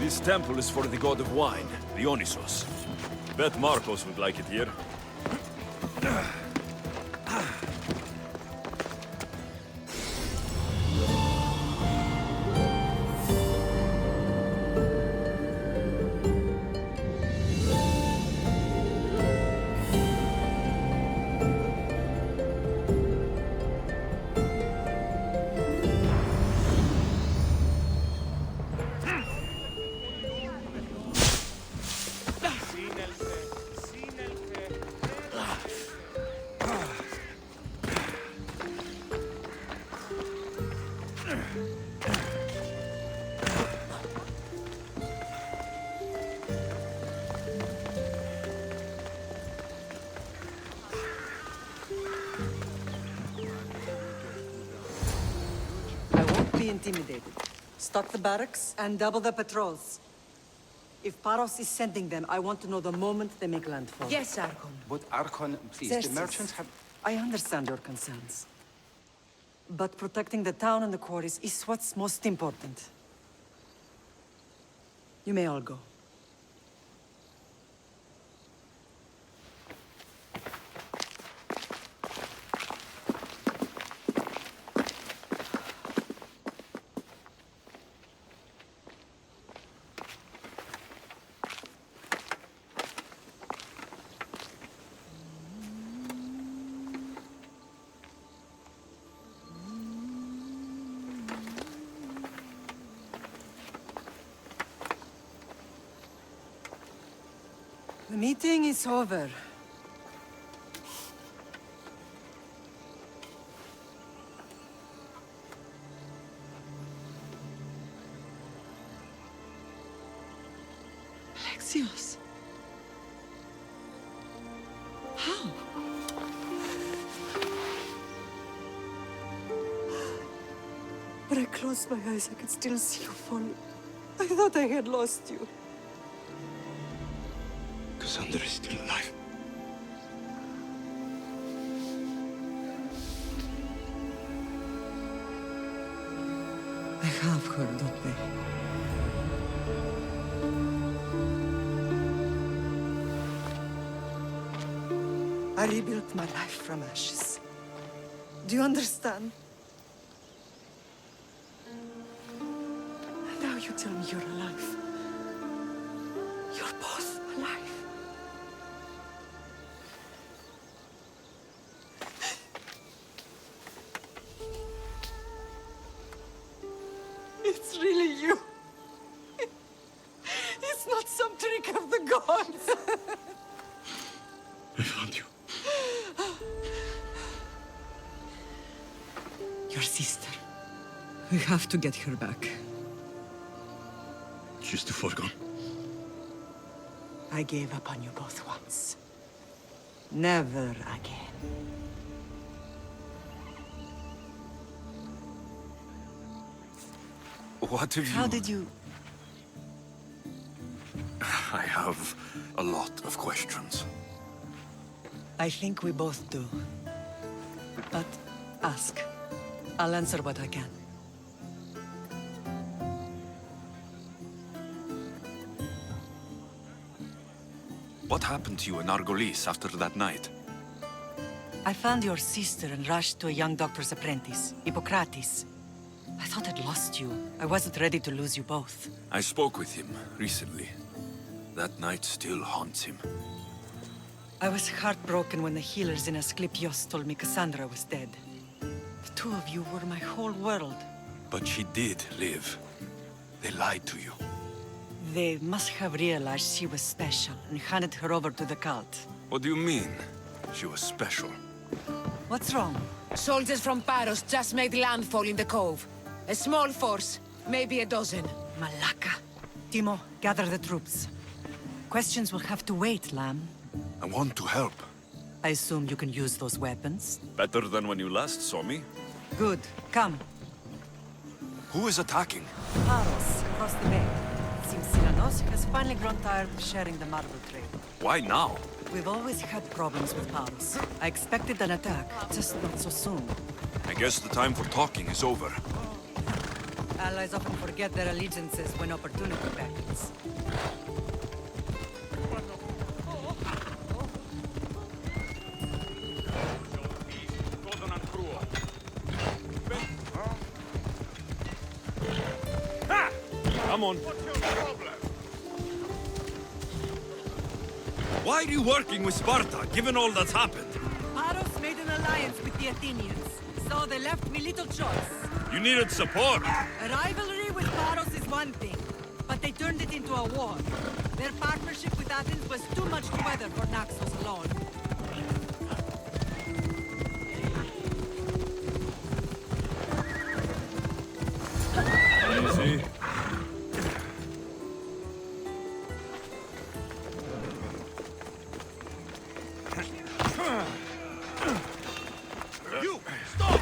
This temple is for the god of wine, Dionysos. Bet Marcos would like it here. Be intimidated. Stock the barracks and double the patrols. If Paros is sending them, I want to know the moment they make landfall. Yes, Archon. But Archon, please, Xerxes, the merchants have... I understand your concerns. But protecting the town and the quarries is what's most important. You may all go. The meeting is over. Alexios. How? When I closed my eyes, I could still see you falling. I thought I had lost you. Cassandra is still alive. I have her, don't they? I rebuilt my life from ashes. Do you understand? Now you tell me you're alive. You're both alive. It's really you. It's not some trick of the gods. I found you. Your sister. We have to get her back. She's too far gone. I gave up on you both once. Never again. What have you... How did you... I have a lot of questions. I think we both do. But ask. I'll answer what I can. What happened to you in Argolis after that night? I found your sister and rushed to a young doctor's apprentice, Hippocrates. I thought I'd lost you. I wasn't ready to lose you both. I spoke with him recently. That night still haunts him. I was heartbroken when the healers in Asclepios told me Cassandra was dead. The two of you were my whole world. But she did live. They lied to you. They must have realized she was special and handed her over to the cult. What do you mean? She was special. What's wrong? Soldiers from Paros just made landfall in the cove. A small force, maybe a dozen. Malaka. Timo, gather the troops. Questions will have to wait, Lamb. I want to help. I assume you can use those weapons? Better than when you last saw me. Good. Come. Who is attacking? Paros, across the bay. It seems Silanos has finally grown tired of sharing the marble trade. Why now? We've always had problems with Paros. I expected an attack, just not so soon. I guess the time for talking is over. Allies often forget their allegiances when opportunity beckons. Come on. What's your problem? Why are you working with Sparta, given all that's happened? Paros made an alliance with the Athenians, so they left me little choice. You needed support. A rivalry with Paros is one thing, but they turned it into a war. Their partnership with Athens was too much to weather for Naxos alone. Easy. You! Stop!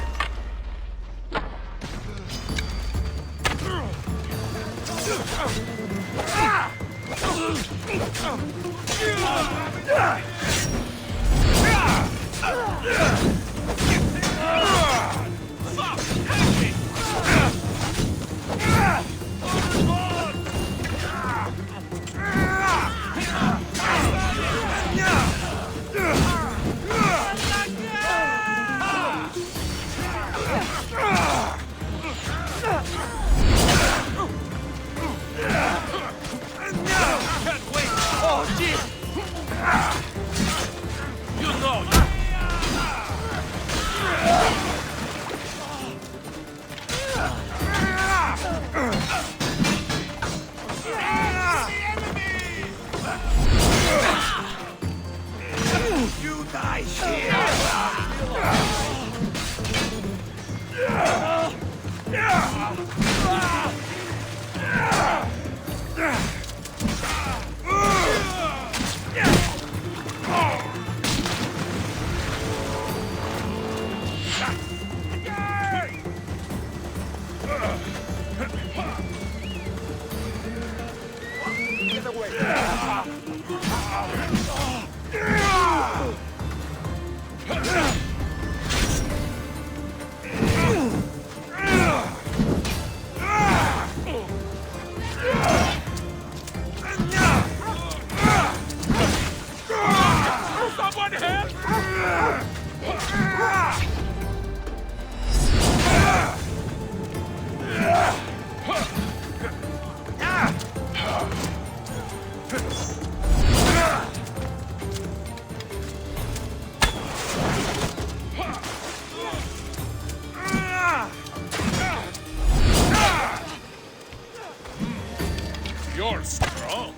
Oh, shit! You're strong.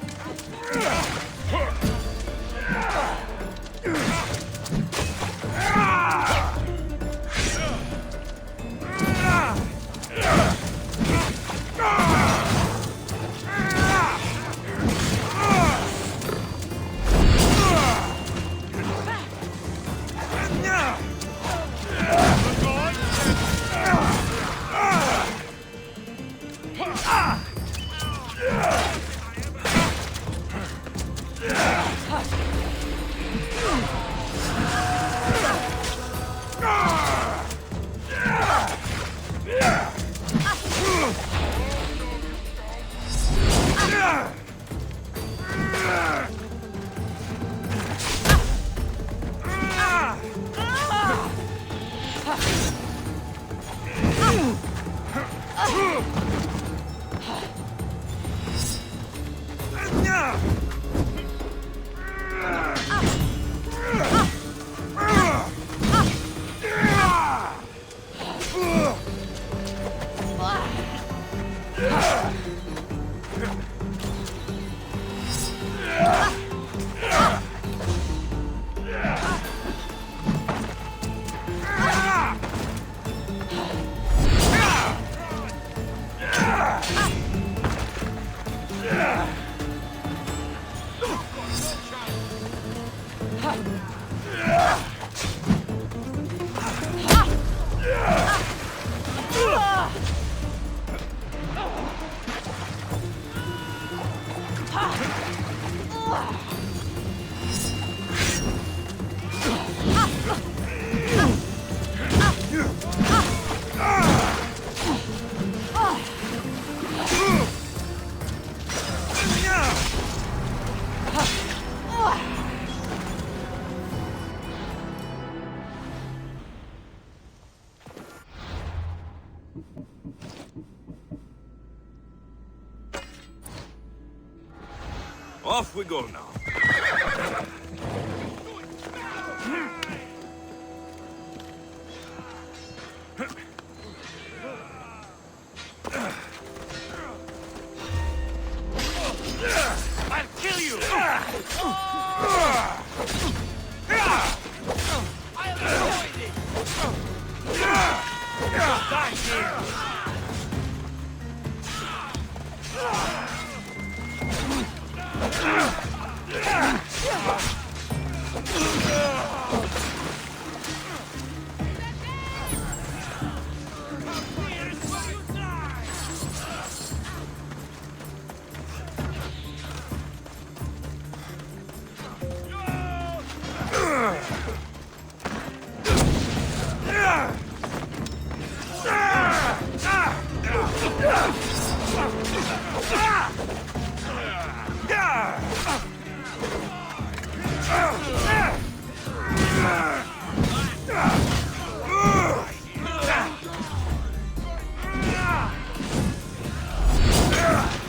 Off we go now. I'll kill you! I'll avoid it! Die here!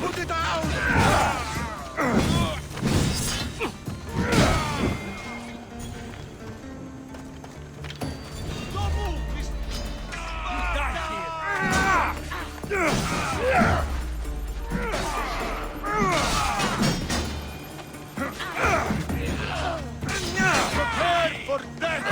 Put it down! Don't move! Prepare for death!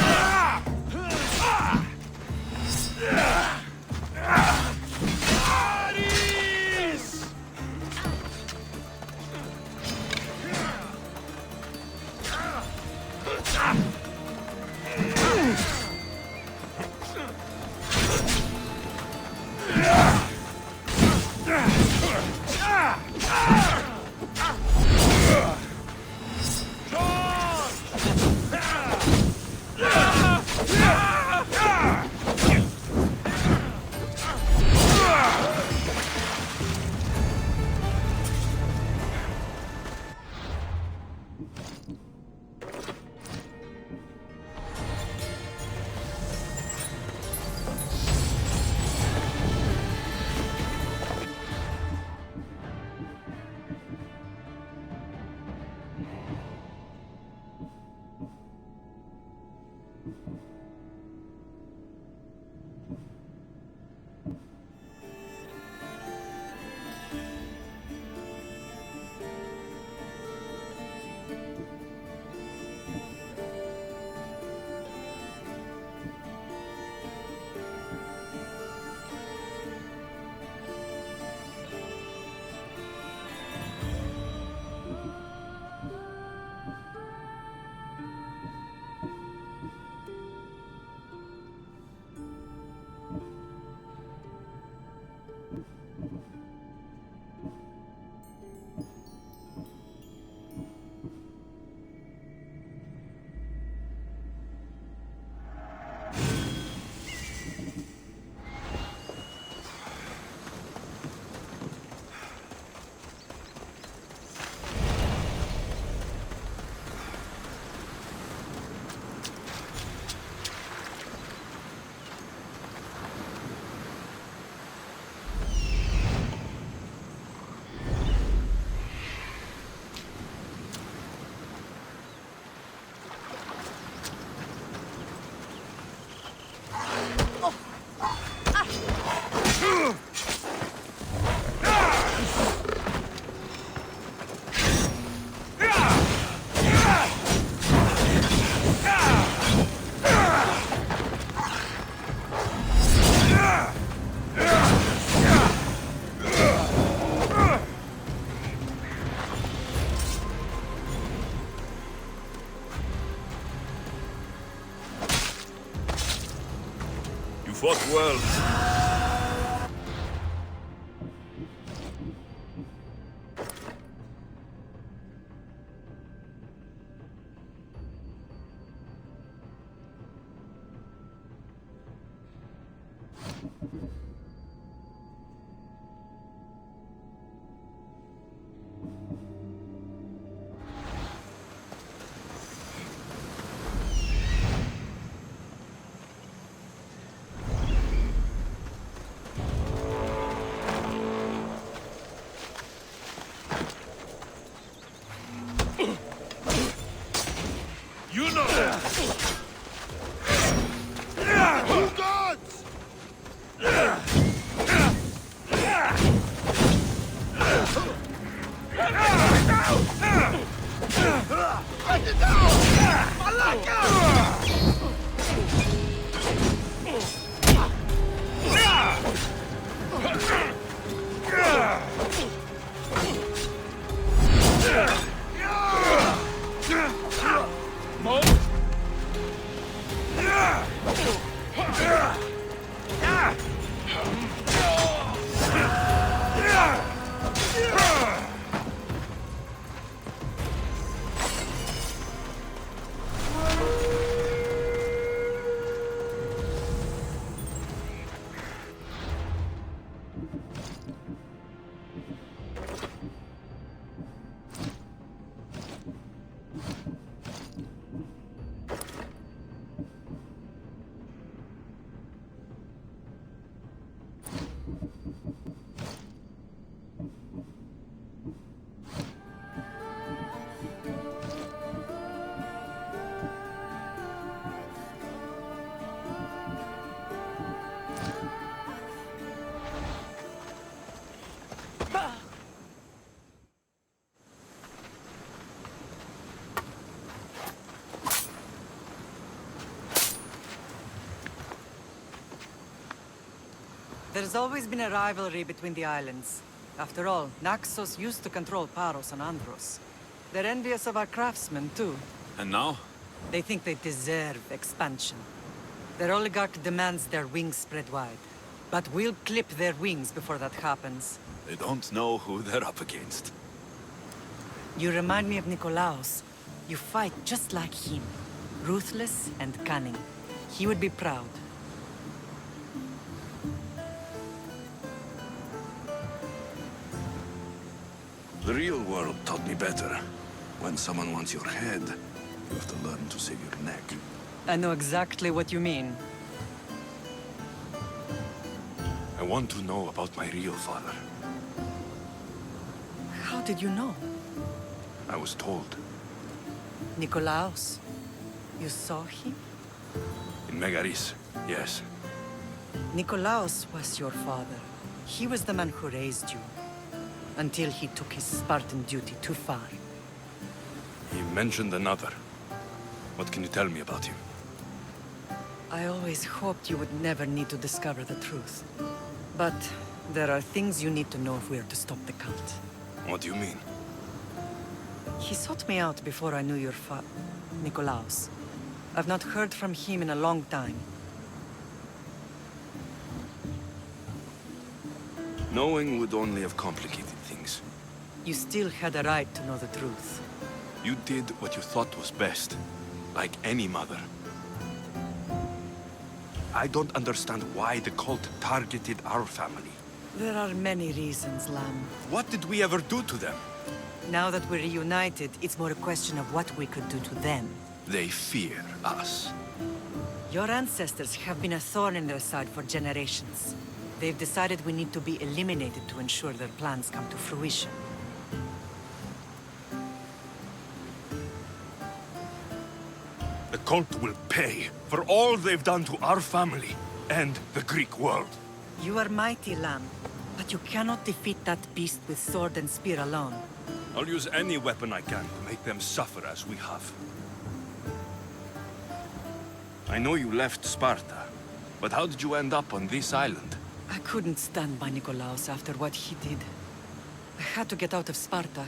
fought well. You know that! Two gods! Let it down! Malaka! There's always been a rivalry between the islands. After all, Naxos used to control Paros and Andros. They're envious of our craftsmen, too. And now? They think they deserve expansion. Their oligarch demands their wings spread wide. But we'll clip their wings before that happens. They don't know who they're up against. You remind me of Nikolaos. You fight just like him. Ruthless and cunning. He would be proud. The real world taught me better. When someone wants your head, you have to learn to save your neck. I know exactly what you mean. I want to know about my real father. How did you know? I was told. Nikolaos. You saw him? In Megaris, yes. Nikolaos was your father. He was the man who raised you. Until he took his Spartan duty too far. He mentioned another. What can you tell me about him? I always hoped you would never need to discover the truth. But there are things you need to know if we are to stop the cult. What do you mean? He sought me out before I knew your Nikolaos. I've not heard from him in a long time. Knowing would only have complicated things. You still had a right to know the truth. You did what you thought was best. Like any mother. I don't understand why the cult targeted our family. There are many reasons, Lamb. What did we ever do to them? Now that we're reunited, it's more a question of what we could do to them. They fear us. Your ancestors have been a thorn in their side for generations. They've decided we need to be eliminated to ensure their plans come to fruition. The cult will pay for all they've done to our family and the Greek world. You are mighty, Lamb, but you cannot defeat that beast with sword and spear alone. I'll use any weapon I can to make them suffer as we have. I know you left Sparta, but how did you end up on this island? I couldn't stand by Nikolaos after what he did. I had to get out of Sparta.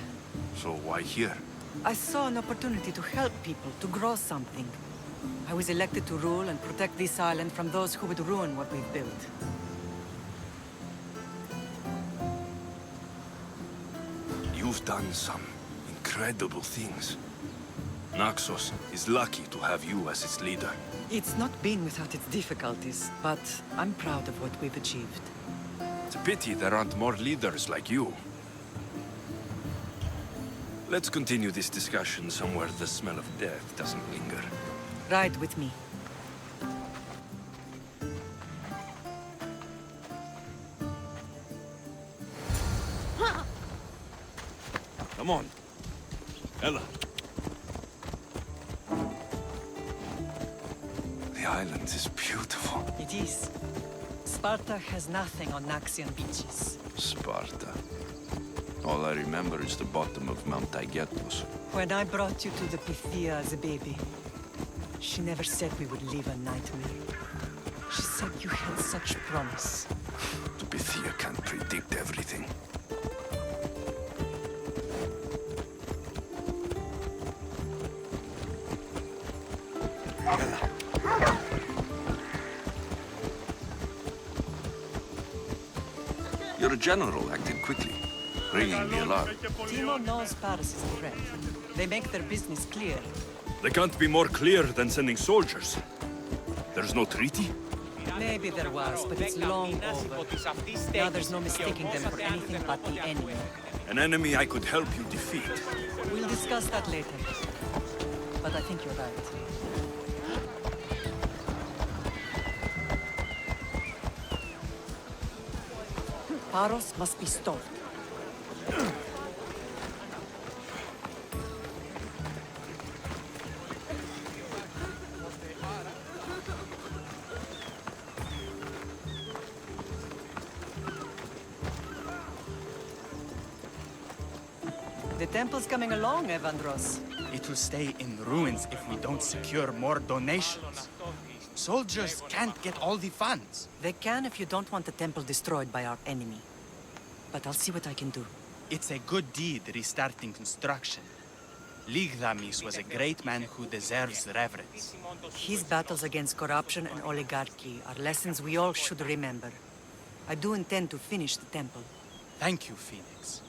So why here? I saw an opportunity to help people, to grow something. I was elected to rule and protect this island from those who would ruin what we've built. You've done some incredible things. Naxos is lucky to have you as its leader. It's not been without its difficulties, but I'm proud of what we've achieved. It's a pity there aren't more leaders like you. Let's continue this discussion somewhere the smell of death doesn't linger. Ride with me. Come on. Ella. The island is beautiful. It is. Sparta has nothing on Naxian beaches. Sparta. All I remember is the bottom of Mount Taygetos. When I brought you to the Pythia as a baby, she never said we would live a nightmare. She said you had such promise. The Pythia can't predict everything. Your general acted quickly, ringing the alarm. Timo knows Paris is a threat. They make their business clear. They can't be more clear than sending soldiers. There's no treaty? Maybe there was, but it's long over. Now there's no mistaking them for anything but the enemy. An enemy I could help you defeat. We'll discuss that later. But I think you're right. Paros must be stopped. The temple's coming along, Evandros. It will stay in ruins if we don't secure more donations. Soldiers can't get all the funds. They can if you don't want the temple destroyed by our enemy. But I'll see what I can do. It's a good deed restarting construction. Ligdamis was a great man who deserves reverence. His battles against corruption and oligarchy are lessons we all should remember. I do intend to finish the temple. Thank you, Phoenix.